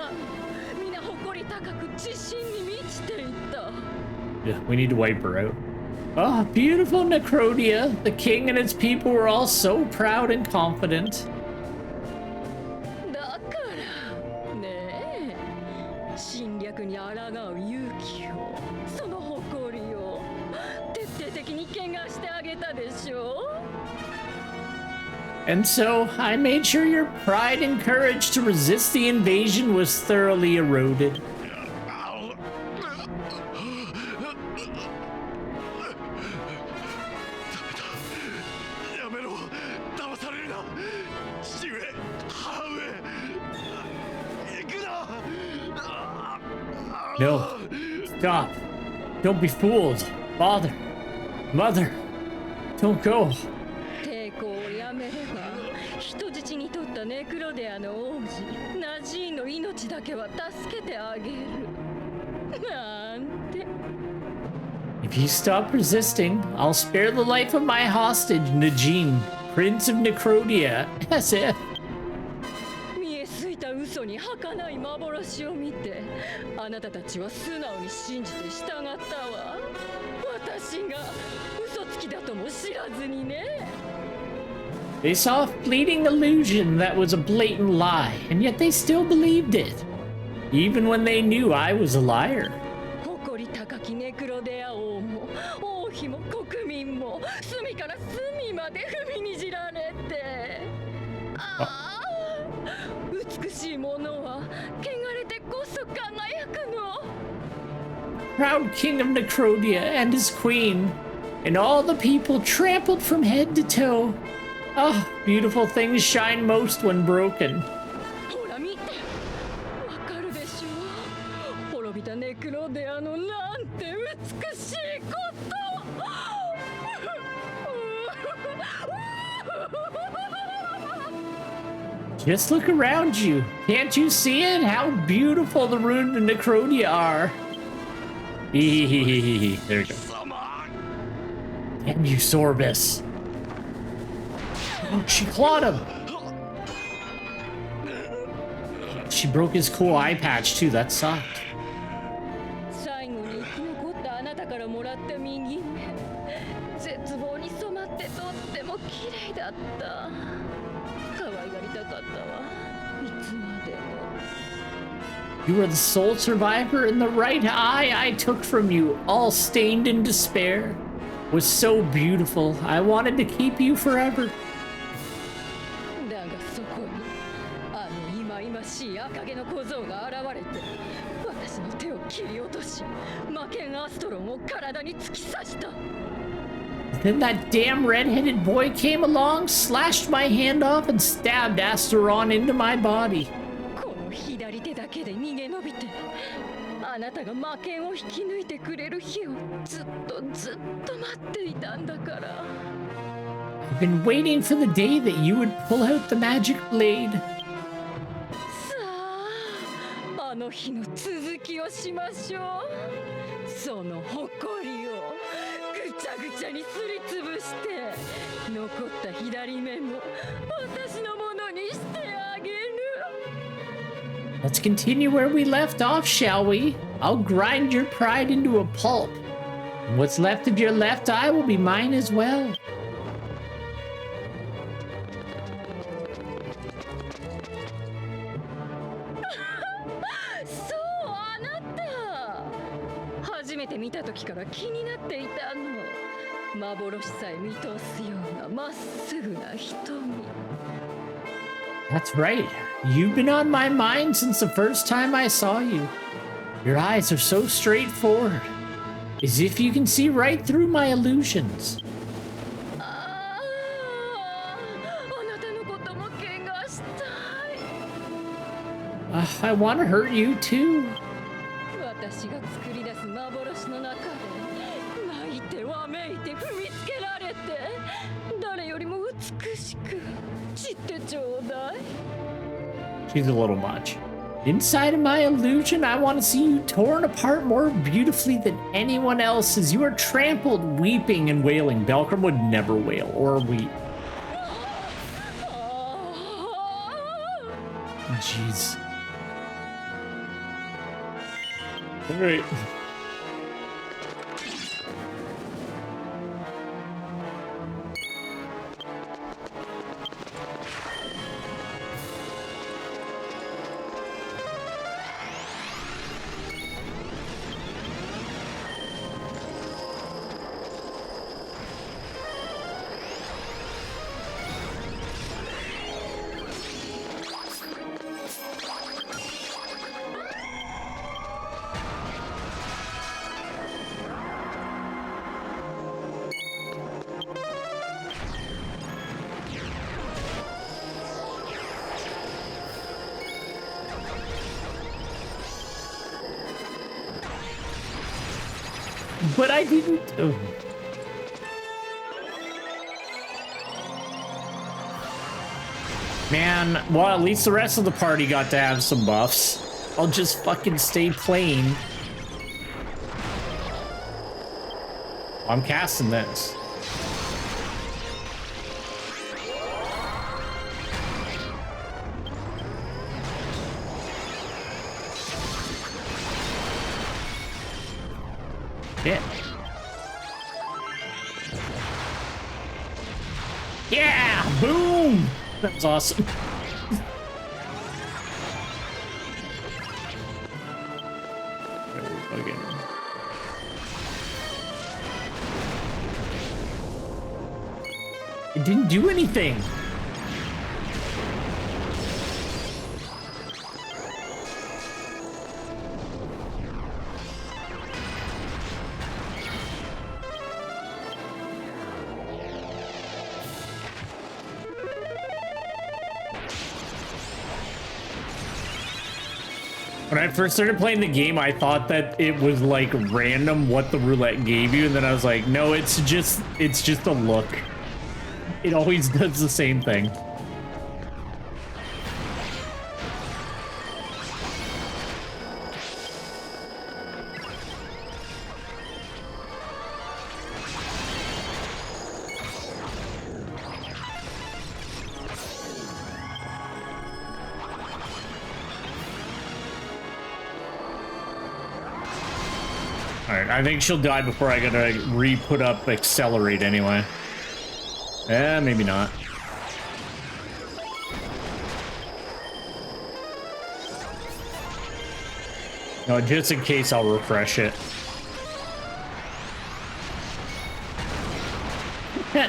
皆誇り高く自信に満ちていた。 Yeah, we need to wipe her out. Oh, beautiful Necrodea. The king and his people were all so proud and confident. だからねえ、侵略に抗う勇気を、その誇りを徹底的に怪我してあげたでしょ。 And so, I made sure your pride and courage to resist the invasion was thoroughly eroded. やめろ、騙されるな。父上、母上、行くな。 No, stop. Don't be fooled. Father, mother, don't go. 抵抗をやめれば、人質に取ったネクロデアの王子ナジーの命だけは助けてあげる。なんて。 If you stop resisting, I'll spare the life of my hostage, Najin, Prince of Necrodea, as if. 見えすいた嘘に儚い幻を見て、あなたたちは素直に信じて従ったわ。私が嘘つきだとも知らずにね。 They saw a fleeting illusion that was a blatant lie, and yet they still believed it, even when they knew I was a liar. 誇り高きネクロデア王も王妃も国民も隅から隅まで踏みにじられて、ああ、美しいものは汚れてこそ輝くの。 Proud king of Necrodea and his queen, and all the people trampled from head to toe. Ah, beautiful things shine most when broken. ほら見て、わかるでしょう。滅びたネクロデアのなんて美しいこと。 Just look around you. Can't you see it? How beautiful the ruined Necrodea are. There we go. Damn you, Sorbus. She clawed him. She broke his cool eye patch too. That sucked. 最後に生き残ったあなたからもらった右目、絶望に染まってとっても綺麗だった。可愛がりたかったわ、いつまでも。 You were the sole survivor, and the right eye I took from you, all stained in despair, was so beautiful. I wanted to keep you forever. だがそこにあの忌々しい赤毛の小僧が現れて、私の手を切り落とし、魔剣アストロンを体に突き刺した。 Then that damn red-headed boy came along, slashed my hand off, and stabbed Asteron into my body. この左手だけで逃げ延びて、あなたが魔剣を引き抜いてくれる日をずっと待っていたんだから。 I've been waiting for the day that you would pull out the magic blade. さあ、あの日の続きをしましょう。その誇りをぐちゃぐちゃにすりつぶして、残った左目も私のものにしてあげる。 Let's continue where we left off, shall we? I'll grind your pride into a pulp. And what's left of your left eye will be mine as well. そう、あなた。初めて見た時から気になっていたの。幻さえ見通すようなまっすぐな瞳。 That's right. You've been on my mind since the first time I saw you. Your eyes are so straightforward, as if you can see right through my illusions. あなたの I want to hurt you too. 私が作り出す幻の中で泣いてわめいて踏みつけられて誰よりも美しく散ってちょうだい。 She's a little much. Inside of my illusion, I want to see you torn apart more beautifully than anyone else as you are trampled, weeping and wailing. Belcrum would never wail or weep. Jeez. All right. But I didn't. Oh. Man, well, at least the rest of the party got to have some buffs. I'll just fucking stay plain. I'm casting this. Shit. Yeah! Boom! That was awesome. Okay. It didn't do anything. When I first started playing the game, I thought that it was like random what the roulette gave you, and then I was like, no, it's just a look. It always does the same thing. Alright, I think she'll die before I gotta re-put up Accelerate anyway. Eh, maybe not. No, just in case I'll refresh it.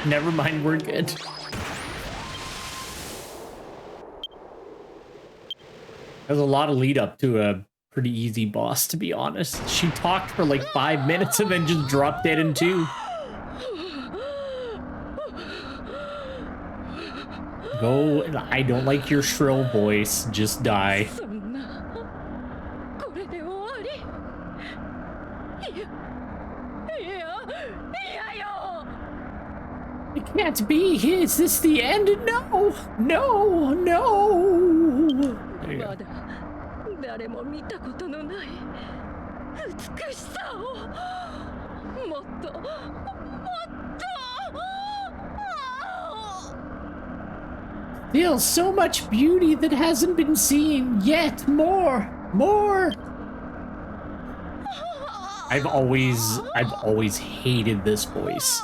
Never mind, we're good. There's a lot of lead up to a pretty easy boss, to be honest. She talked for like 5 minutes and then just dropped dead in 2. Go, I don't like your shrill voice, just die. It can't be, is this the end? No, no, no. There you go. 誰も見たことのない美しさをもっともっと Feels so much beauty that hasn't been seen yet. More. I've always hated this voice.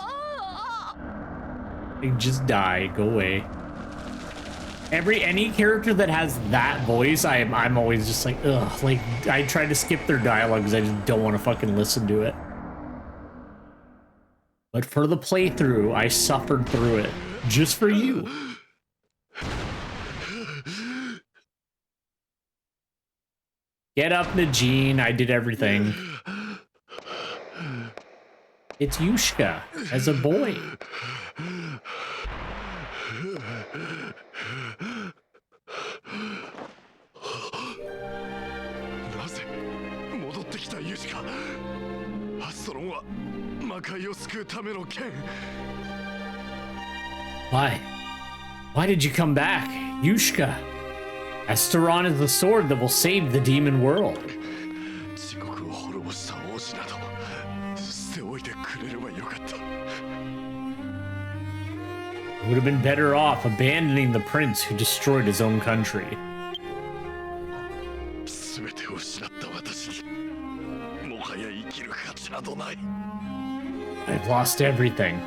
Like, just die, go away. Any character that has that voice, I'm always just like, ugh. Like, I try to skip their dialogue because I just don't want to fucking listen to it. But for the playthrough, I suffered through it just for you. Get up, Najin. I did everything. It's Yushka as a boy. きたユシカ。アストロンは魔界を救うための剣。Why? Why did you come back, Yushka? Asteron is the sword that will save the demon world. 地獄を滅ぼした王子など捨ておいてくれればよかった。It would have been better off abandoning the prince who destroyed his own country. 全てを失った私にもはや生きる価値などない。 I've lost everything.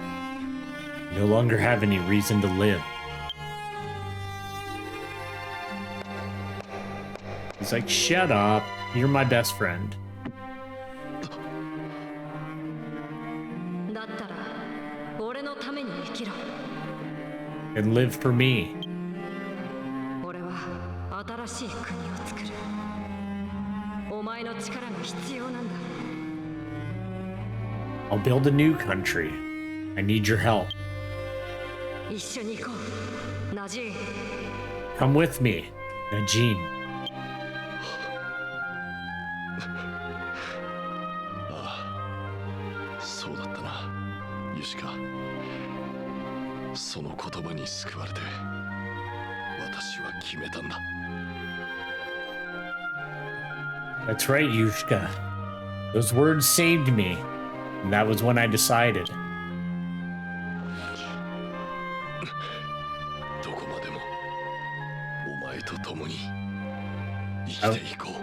No longer have any reason to live. He's like, shut up. You're my best friend. だったら俺のために生きろ。 And live for me. 俺は新しい国を作る。お前の力が必要なんだ。 I'll build a new country. I need your help. 一緒に行こう、ナジー。 Come with me, Najin. そうだったな、ユシカ。その言葉に救われて私は決めたんだ。 That's right, Yushka. Those words saved me. And that was when I decided. どこまでもお前と共に生きていこう。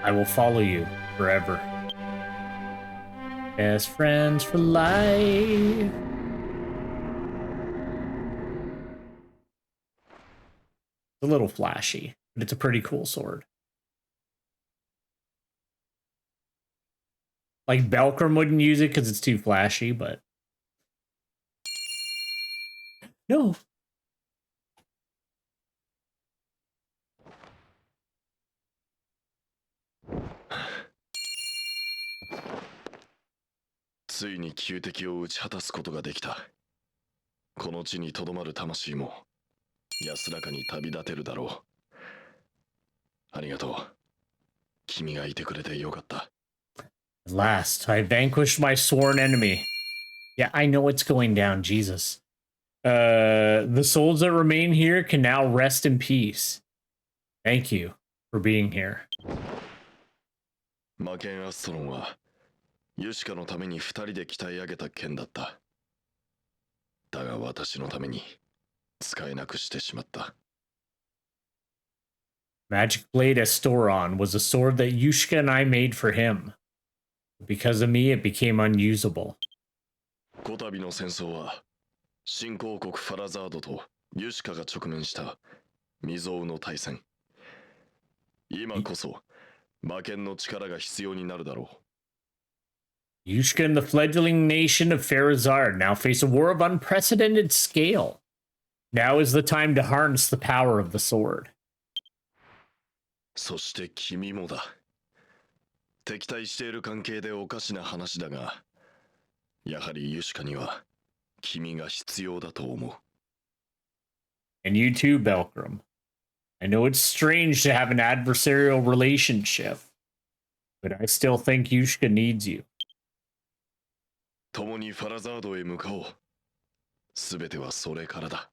I will follow you forever. Best friends for life. It's a little flashy, but it's a pretty cool sword. Like Belkram wouldn't use it because it's too flashy, but no. ついに旧敵を打ち果たすことができた。この地にとどまる魂も安らかに旅立てるだろう。ありがとう。君がいてくれてよかった。 At last, I vanquished my sworn enemy. Yeah, I know it's going down, Jesus. The souls that remain here can now rest in peace. Thank you for being here. 魔剣アストロンはユシカのために二人で鍛え上げた剣だった。だが私のために使えなくしてしまった。 Magic Blade Astoron was a sword that Yushka and I made for him. Because of me, it became unusable. こたびの戦争は新興国ファラザードとユシカが直面した未曾有の大戦。今こそ魔剣の力が必要になるだろう。 Yushka and the fledgling nation of Farazard now face a war of unprecedented scale. Now is the time to harness the power of the sword. そして君もだ。敵対している関係でおかしな話だが、やはりユシカには君が必要だと思う。 And you too, Belkram. I know it's strange to have an adversarial relationship, but I still think Yushka needs you. 共にファラザードへ向かおう。すべてはそれからだ。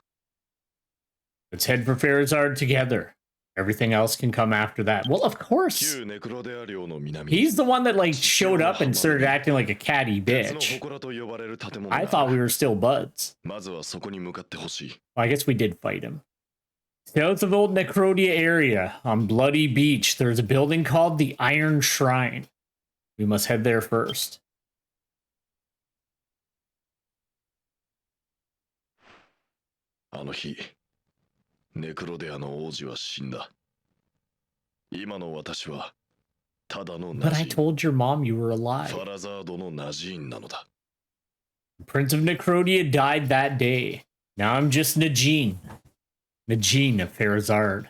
Let's head for Farazard together. Everything else can come after that. Well, of course. 旧ネクロデア領の南。 He's the one that like showed up and started acting like a catty 鉄の bitch. 祠と呼ばれる建物だ。 I thought we were still buds. まずはそこに向かってほしい。 Well, I guess we did fight him. South of Old Necrodea area, on Bloody Beach, there's a building called the Iron Shrine. We must head there first. あの日、ネクロデアの王子は死んだ。今の私はただのナ But ジ I ーン。 told your mom you were フ alive. ァラザードのナジーンなのだ。 The Prince of Necrodea died that day. Now I'm just Najin. Najin of Farazard.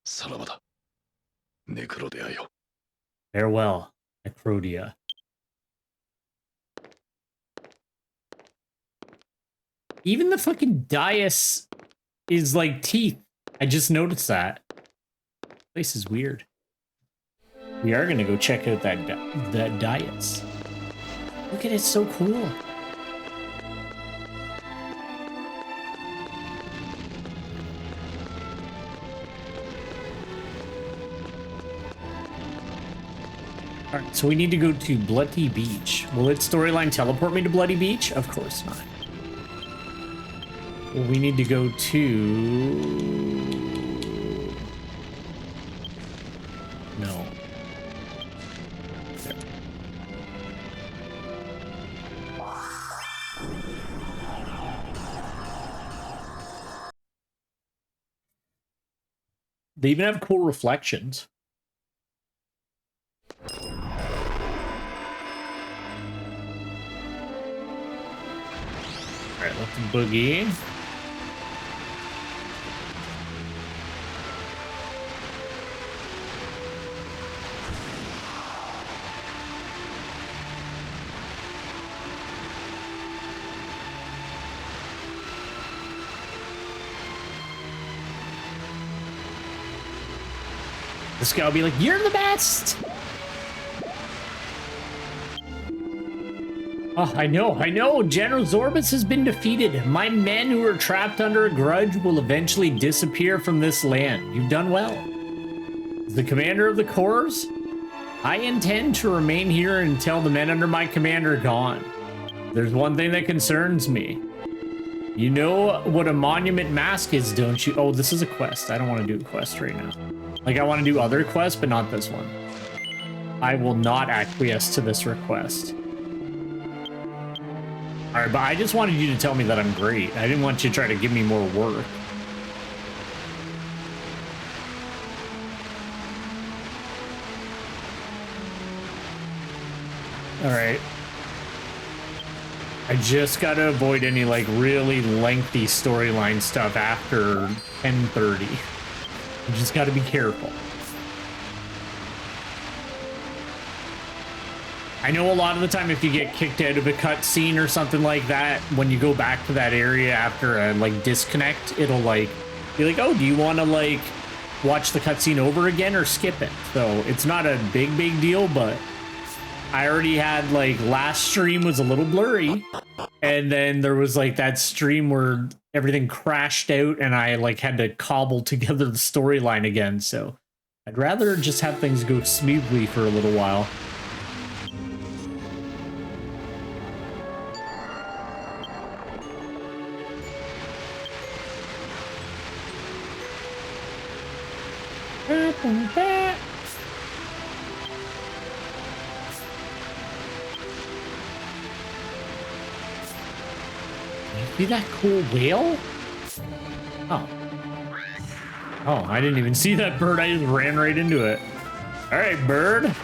さらばだ。ネクロデアよ。 Farewell, Necrodea. Even the fucking dais is like teeth. I just noticed that. Place is weird. We are gonna go check out that dais. Look at it, it's so cool. Alright, so we need to go to Bloody Beach. Will its storyline teleport me to Bloody Beach? Of course not. Well, we need to go to... No. There. They even have cool reflections. Alright, let's boogie. This guy will be like, you're the best! Oh, I know. General Zorbus has been defeated. My men who are trapped under a grudge will eventually disappear from this land. You've done well. As the commander of the corps, I intend to remain here until the men under my command are gone. There's one thing that concerns me. You know what a monument mask is, don't you? Oh, this is a quest. I don't want to do a quest right now. Like, I want to do other quests, but not this one. I will not acquiesce to this request. Alright, but I just wanted you to tell me that I'm great. I didn't want you to try to give me more work. Alright. I just gotta avoid any, like, really lengthy storyline stuff after 10:30. You just gotta be careful. I know a lot of the time if you get kicked out of a cutscene or something like that, when you go back to that area after a, like, disconnect, it'll, like, be like, oh, do you want to, like, watch the cutscene over again or skip it? So it's not a big deal, but I already had, like, last stream was a little blurry, and then there was, like, that stream where everything crashed out and I, like, had to cobble together the storyline again, so I'd rather just have things go smoothly for a little while. See that cool whale? Oh. Oh, I didn't even see that bird. I just ran right into it. All right, bird.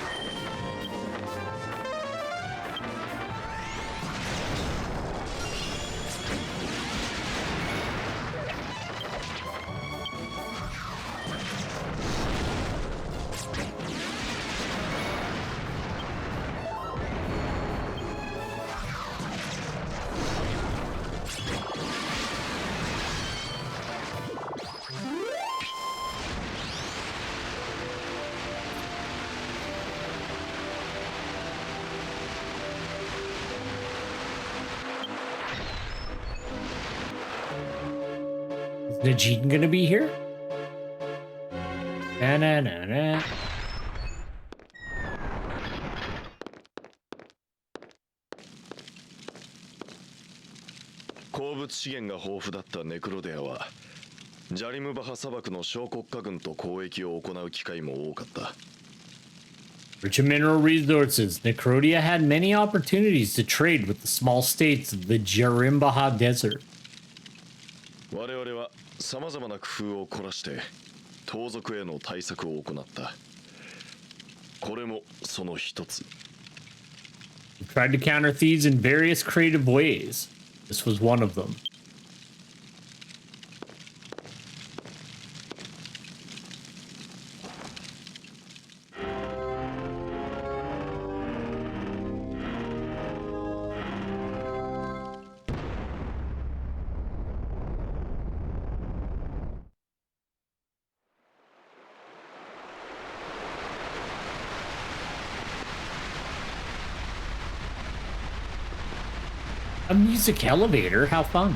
Is Najin gonna be here? Na-na-na-na. 鉱物資源が豊富だったネクロデアはジャリムバハ砂漠の小国家軍と交易を行う機会も多かった。 Rich in mineral resources, Necrodea had many opportunities to trade with the small states of the Jarimbaha Desert. 我々は様々な工夫を凝らして盗賊への対策を行った。これもその一つ。 We tried to counter thieves in various creative ways. This was one of them. A music elevator? How fun.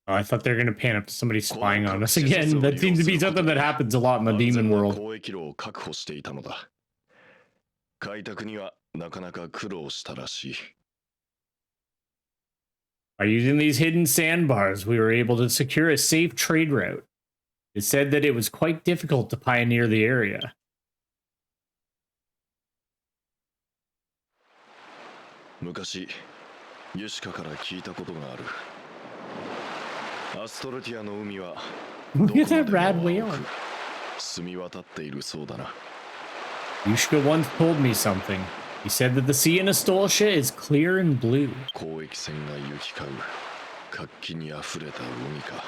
Oh, I thought they were going to pan up to somebody spying on us again. That seems to be something that happens a lot in the demon world. 開拓にはなかなか苦労したらしい。 By using these hidden sandbars, we were able to secure a safe trade route. It said that it was quite difficult to pioneer the area. 昔、ユシカから聞いたことがある。アストルティアの海は Look at that rad whale. 澄み渡っているそうだな。 Yushka once told me something. He said that the sea in Astolcia is clear and blue. 交易船が行き交う活気にあふれた海か。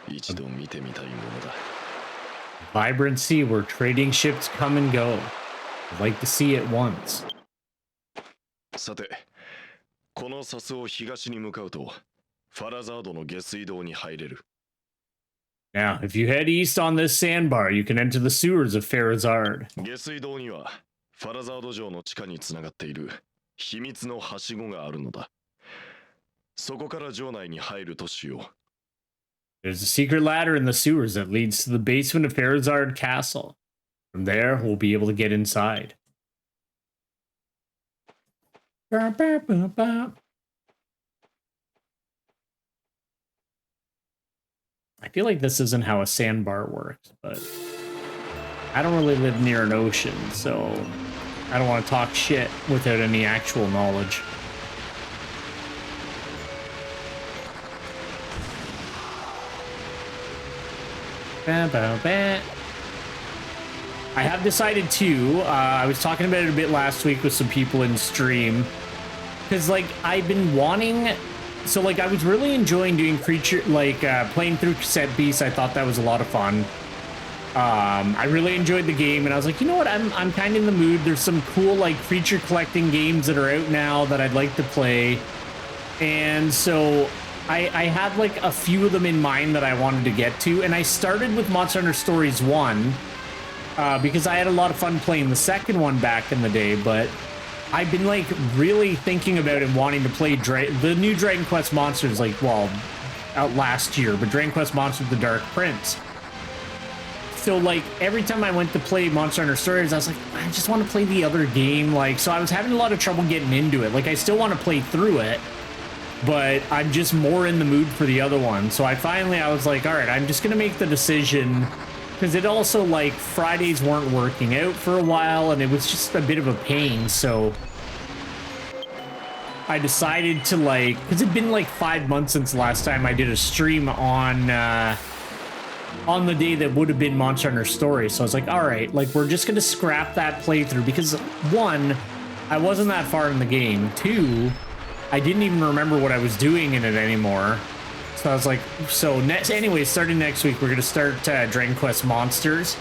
一度見てみたいものだ。 Vibrant sea where trading ships come and go. I'd like to see it once. さて、この砂州を東に向かうと、ファラザードの下水道に入れる。 Now, if you head east on this sandbar, you can enter the sewers of Farazard. 下水道にはファラザード城の地下につながっている秘密のはしごがあるのだ。そこから城内に入るとしよう。 There's a secret ladder in the sewers that leads to the basement of Farazard Castle. From there, we'll be able to get inside. I feel like this isn't how a sandbar works, but I don't really live near an ocean, so I don't want to talk shit without any actual knowledge. I have decided to, I was talking about it a bit last week with some people in stream, because like I've been wanting, so like I was really enjoying doing creature, like playing through Cassette Beast. I thought that was a lot of fun. I really enjoyed the game, and I was like, you know what, I'm kind of in the mood. There's some cool like creature collecting games that are out now that I'd like to play, and so I had like a few of them in mind that I wanted to get to, and I started with Monster Hunter Stories 1 because I had a lot of fun playing the second one back in the day, but I've been like really thinking about and wanting to play the new Dragon Quest Monsters, like, well, out last year, but Dragon Quest Monsters: The Dark Prince. So like every time I went to play Monster Hunter Stories, I was like, I just want to play the other game, like, so I was having a lot of trouble getting into it. Like I still want to play through it, but I'm just more in the mood for the other one. So I was like, all right, I'm just gonna make the decision, because it also, like, Fridays weren't working out for a while, and it was just a bit of a pain, so I decided to, like, because it'd been like 5 months since the last time I did a stream on the day that would have been Monster Hunter Story. So I was like, all right, like, we're just gonna scrap that playthrough, because one, I wasn't that far in the game. Two, I didn't even remember what I was doing in it anymore. So I was like, so anyway, starting next week, we're gonna start Dragon Quest Monsters,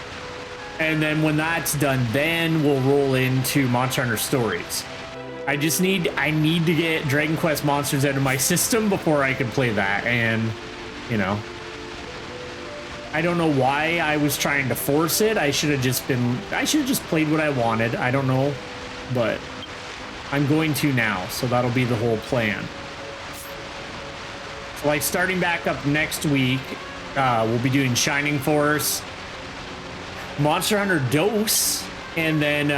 and then when that's done, then we'll roll into Monster Hunter Stories. I need to get Dragon Quest Monsters out of my system before I can play that, and you know, I don't know why I was trying to force it. I should have just played what I wanted. I don't know, but I'm going to now, so that'll be the whole plan. So, like, starting back up next week, we'll be doing Shining Force, Monster Hunter Dose, and then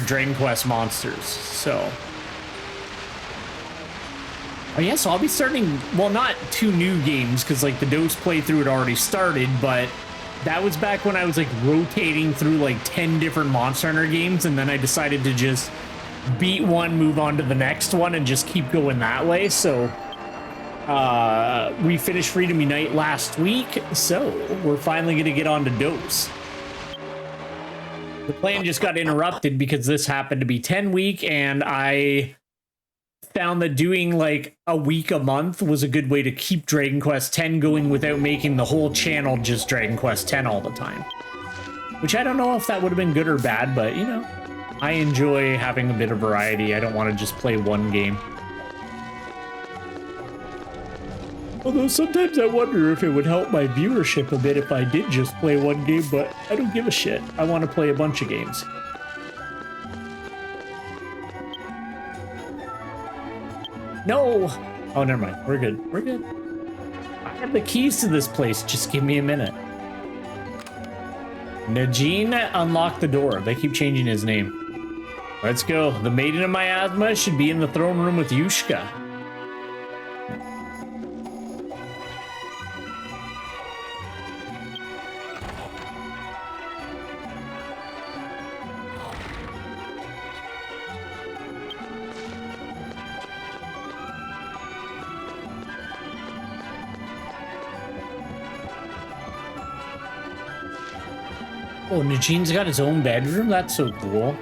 Dragon Quest Monsters. So, oh yeah, so I'll be starting, well, not 2 new games, because like the Dose playthrough had already started, but that was back when I was like rotating through like 10 different Monster Hunter games, and then I decided to just beat one, move on to the next one, and just keep going that way. So we finished Freedom Unite last week, so we're finally going to get on to Dose. The plan just got interrupted because this happened to be 10 week, and I found that doing like a week a month was a good way to keep Dragon Quest X going without making the whole channel just Dragon Quest X all the time. Which I don't know if that would have been good or bad, but you know, I enjoy having a bit of variety. I don't want to just play one game. Although sometimes I wonder if it would help my viewership a bit if I did just play one game, but I don't give a shit. I want to play a bunch of games. No! Oh, never mind. We're good. We're good. I have the keys to this place. Just give me a minute. Najin unlocked the door. They keep changing his name. Let's go. The Maiden of Miasma should be in the throne room with Yushka. Oh, Najin's got his own bedroom? That's so cool.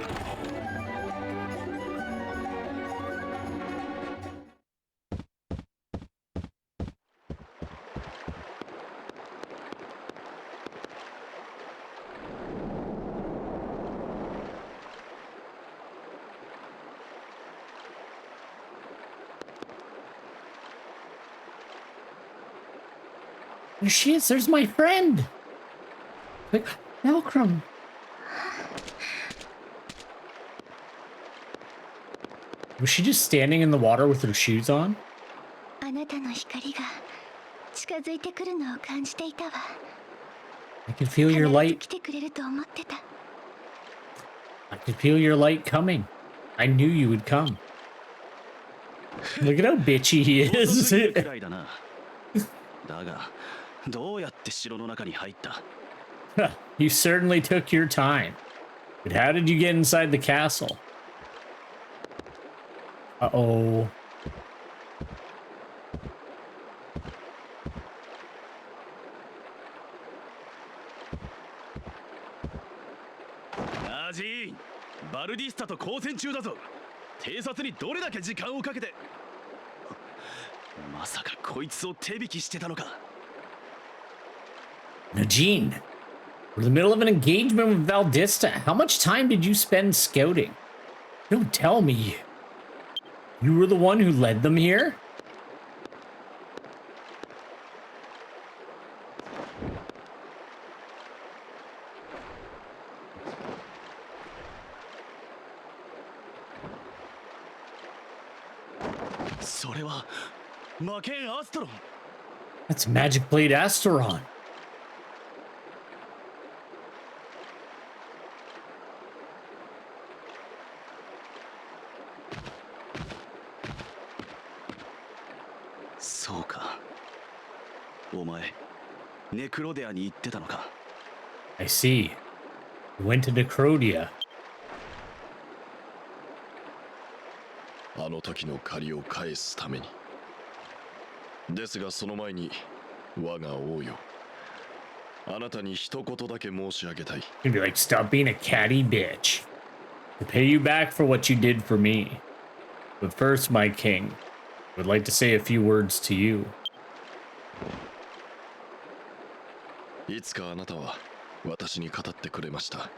There she is. There's my friend. Like, Malcolm. Was she just standing in the water with her shoes on? あなたの光が近づいてくるのを感じていたわ。 I could feel your 必ず light. 来てくれると思ってた。 I could feel your light coming. I knew you would come. Look at how bitchy he is. だが、どうやって城の中に入った？ You certainly took your time. But how did you get inside the castle? Uh-oh. Najin, バルディスタと交戦中だぞ。偵察にどれだけ時間をかけて。まさかこいつを手引きしてたのか。 Najin, we're in the middle of an engagement with Valdista. How much time did you spend scouting? Don't tell me. You were the one who led them here? That's Magic Blade Asteron. Necrodea に行ってたのか。 I see. You went to Necrodea. あの時の借りを返すために。ですがその前に我が王よ。あなたに一言だけ申し上げたい。 You'd be like, stop being a catty bitch. To pay you back for what you did for me. But first, my king, I would like to say a few words to you. いつかあなたは私に語ってくれました。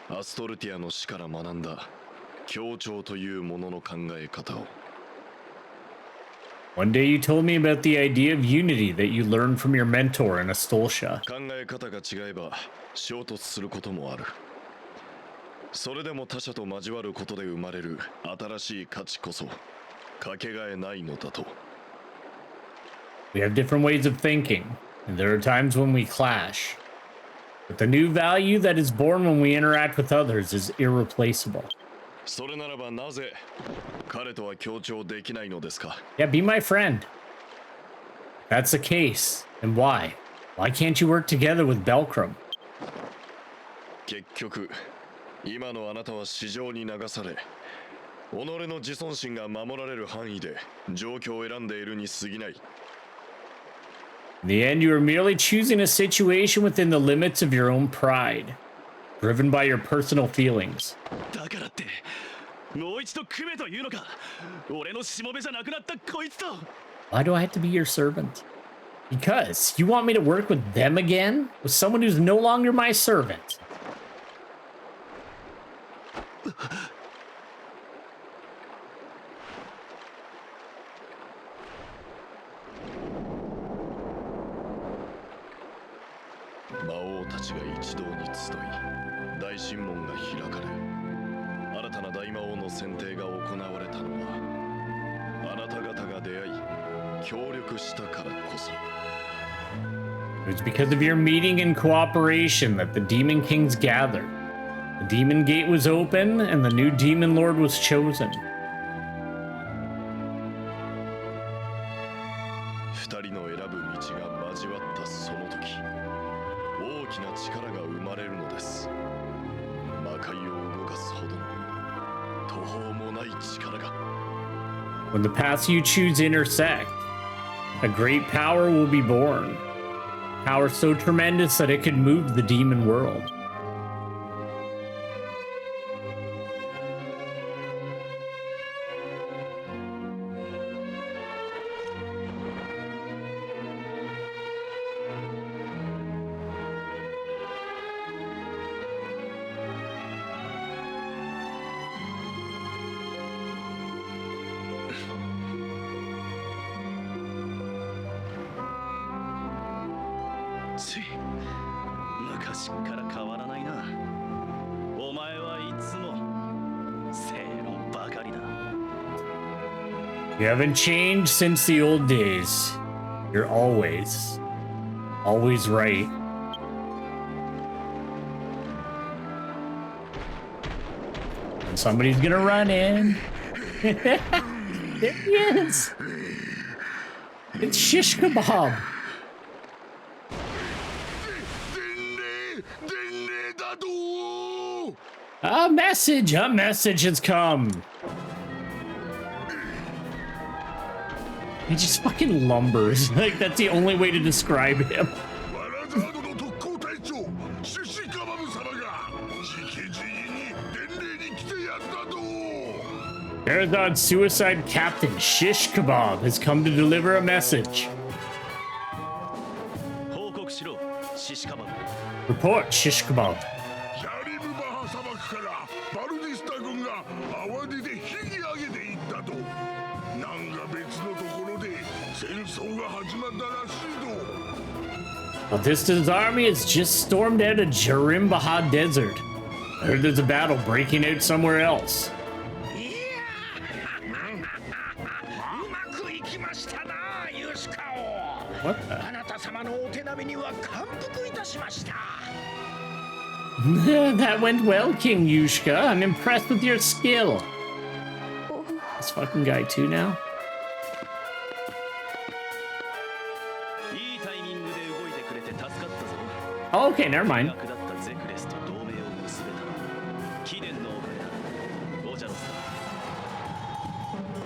アストルティアの死から学んだ協調というものの考え方を。One day you told me about the idea of unity that you learned from your mentor in Astolsha. 考え方が違えば衝突することもある。それでも他者と交わることで生まれる新しい価値こそかけがえないのだと。We have different ways of thinking, and there are times when we clash. But the new value that is born when we interact with others is irreplaceable. それならばなぜ彼とは協調できないのですか? Yeah, be my friend. That's the case. And why? Why can't you work together with Belkram? 結局、今のあなたは市場に流され、己の自尊心が守られる範囲で状況を選んでいるに過ぎない。In the end, you are merely choosing a situation within the limits of your own pride, driven by your personal feelings. だからって、もう一度組めというのか。俺のしもべじゃなくなったこいつと。 Why do I have to be your servant? Because you want me to work with them again? With someone who's no longer my servant? It was because of your meeting and cooperation that the Demon Kings gathered. The Demon Gate was open and the new Demon Lord was chosen. 二人の選ぶ道が交わったその時、大きな力が生まれるのです。魔界を動かすほどの途方もない力が。When the paths you choose intersect, a great power will be born. Power so tremendous that it could move the demon world. You haven't changed since the old days. You're always right. And somebody's gonna run in. There he is. It's Shish Kebab. A message has come. He just fucking lumbers. Like, that's the only way to describe him. Marathon's suicide captain, Shish Kebab, has come to deliver a message. Report, Shish Kebab. Baldista's army has just stormed out of Jarimbaha Desert. I heard there's a battle breaking out somewhere else. What the? That went well, King Yushka. I'm impressed with your skill. This fucking guy too now? Oh, okay, never mind.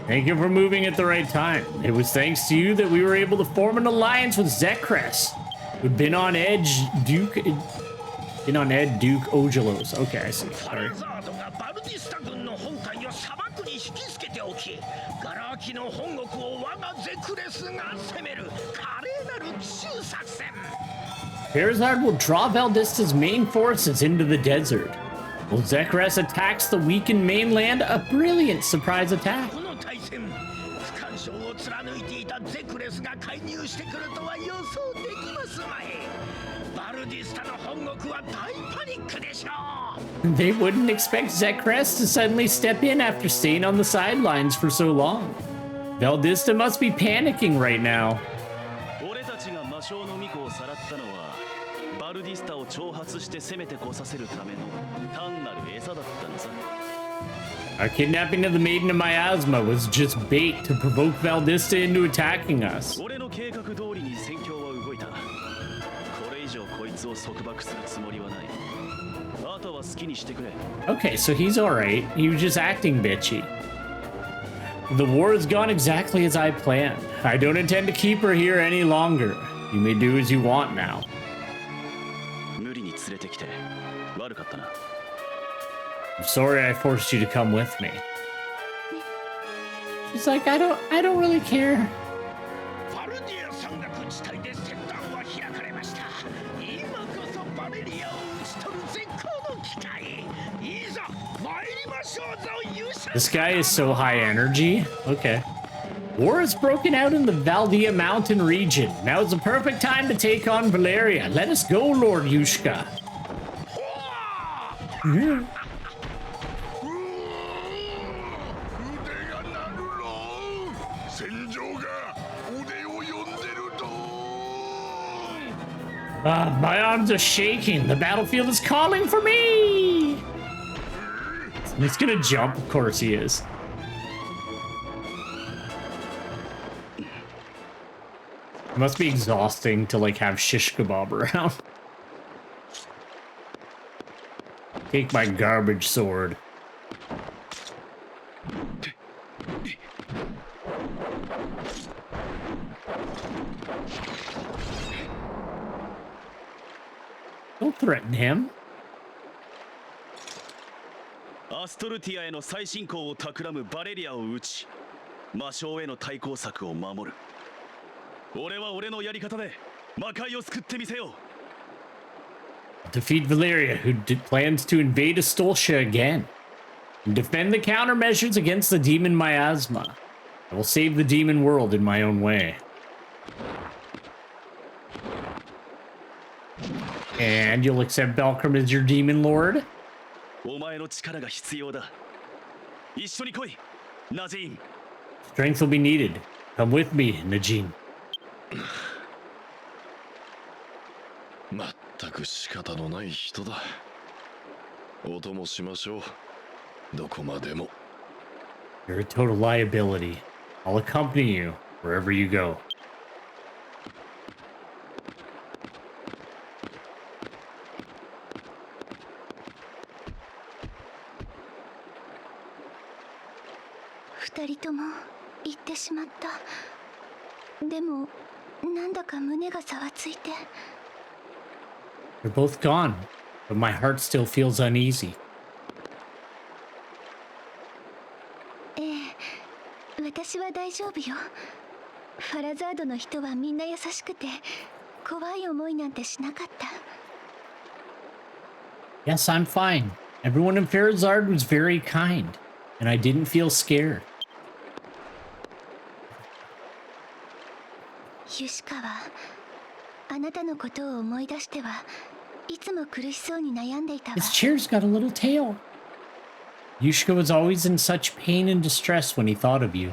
Thank you for moving at the right time. It was thanks to you that we were able to form an alliance with Zekres, who'd been on edge Duke Ogelos. Okay, I see. Sorry. Charizard will draw Valdista's main forces into the desert. While Zekres attacks the weakened mainland, a brilliant surprise attack. They wouldn't expect Zekres to suddenly step in after staying on the sidelines for so long. Valdista must be panicking right now. Our kidnapping of the Maiden of Miasma was just bait to provoke Valdista into attacking us. Okay, so he's alright. He was just acting bitchy. The war has gone exactly as I planned. I don't intend to keep her here any longer. You may do as you want now. I'm sorry I forced you to come with me. He's like, I don't really care. This guy is so high energy. Okay. War has broken out in the Valdea mountain region. Now is the perfect time to take on Valeria. Let us go, Lord Yushka. Yeah. My arms are shaking. The battlefield is calling for me. He's gonna jump. Of course he is. It must be exhausting to like have shish kebab around. Take my garbage sword. Don't threaten him. アストルティアへの再進行を企むバレリアを撃ち、魔性への対抗策を守る。俺は俺のやり方で魔界を救ってみせよう。 Defeat Valeria, who plans to invade Astoltia again. And defend the countermeasures against the demon miasma. I will save the demon world in my own way. And you'll accept Belkram as your demon lord? お前の力が必要だ。一緒に来い、ナジーン。 Strength will be needed. Come with me, Najin. まったく仕方のない人だ。お供しましょう。どこまでも。 You're a total liability. I'll accompany you wherever you go. They're both gone, but my heart still feels uneasy. 私は大丈夫よ。ファラザードの人はみんな優しくて怖い思いなんてしなかった。Yes, I'm fine. Everyone in Farazard was very kind, and I didn't feel scared. ユシカはあなたのことを思い出してはいつも苦しそうに悩んでいたわ。 His chair's got a little tail. Yushka was always in such pain and distress when he thought of you.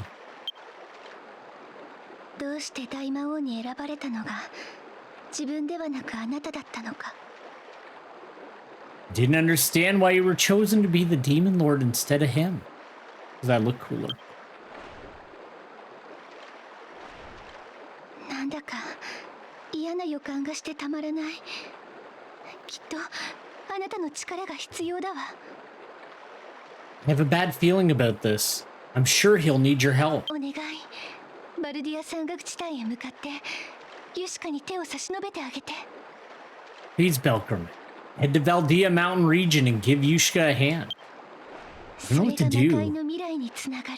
どうして大魔王に選ばれたのが自分ではなくあなただったのか。 Didn't understand why you were chosen to be the Demon Lord instead of him. Does that look cooler? なんだか嫌な予感がしてたまらない。きっとあなたの力が必要だわ。 I have a bad feeling about this. I'm sure he'll need your help. お願い。バルディア山岳地帯へ向かってユシカに手を差し伸べてあげて。 Please, Belkram. Head to Valdea Mountain region and give Yushka a hand. I don't know what to それが魔界 do. の未来につながる。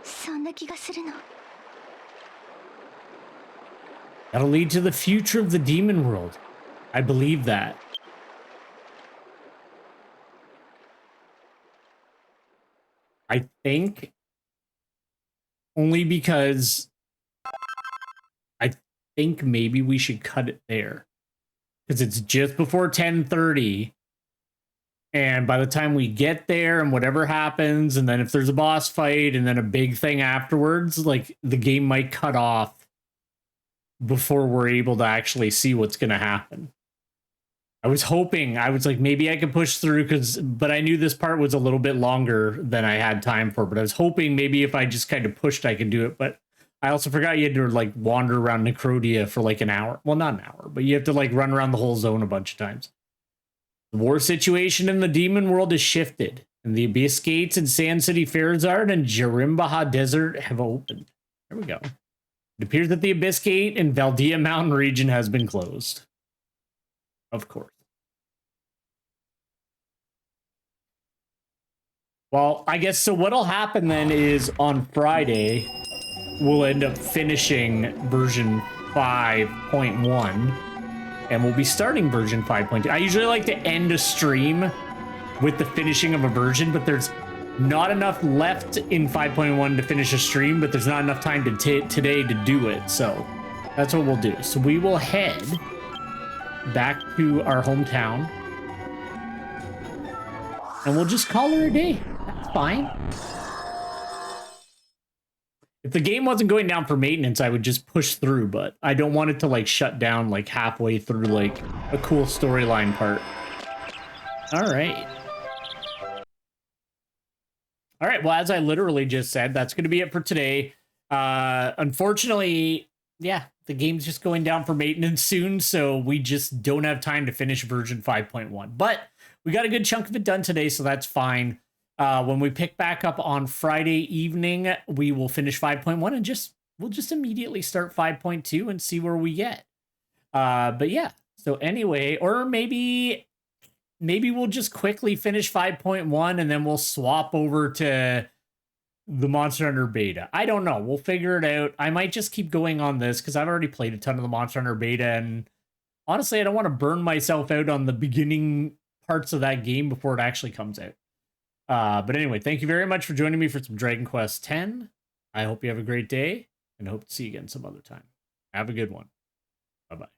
そんな気がするの。 That'll lead to the future of the demon world. I believe that. I think only because I think maybe we should cut it there. Because it's just before 10:30. And by the time we get there and whatever happens, and then if there's a boss fight and then a big thing afterwards, like the game might cut off before we're able to actually see what's going to happen. I was hoping, I was like, maybe I could push through but I knew this part was a little bit longer than I had time for, but I was hoping maybe if I just kind of pushed, I could do it. But I also forgot you had to like wander around Necrodea for like an hour. Well, not an hour, but you have to like run around the whole zone a bunch of times. The war situation in the demon world has shifted, and the Abyss Gates in Sand City Farazard and Jarimbaha Desert have opened. There we go. It appears that the Abyss Gate in Valdea Mountain region has been closed. Of course. Well, I guess so. What'll happen then is on Friday, we'll end up finishing version 5.1, and we'll be starting version 5.2. I usually like to end a stream with the finishing of a version, but there's not enough left in 5.1 to finish a stream, but there's not enough time today to do it. So that's what we'll do. So we will head back to our hometown, and we'll just call her a day. That's fine. If the game wasn't going down for maintenance, I would just push through, but I don't want it to like shut down like halfway through like a cool storyline part. All right. All right, well, as I literally just said, that's going to be it for today. Unfortunately, yeah, the game's just going down for maintenance soon, so we just don't have time to finish version 5.1. But we got a good chunk of it done today, so that's fine. When we pick back up on Friday evening, we will finish 5.1 and we'll just immediately start 5.2 and see where we get. But yeah, so anyway, or maybe we'll just quickly finish 5.1 and then we'll swap over to the Monster Hunter beta. I don't know. We'll figure it out. I might just keep going on this because I've already played a ton of the Monster Hunter beta, and honestly, I don't want to burn myself out on the beginning parts of that game before it actually comes out. But anyway, thank you very much for joining me for some Dragon Quest X. I hope you have a great day, and hope to see you again some other time. Have a good one. Bye-bye.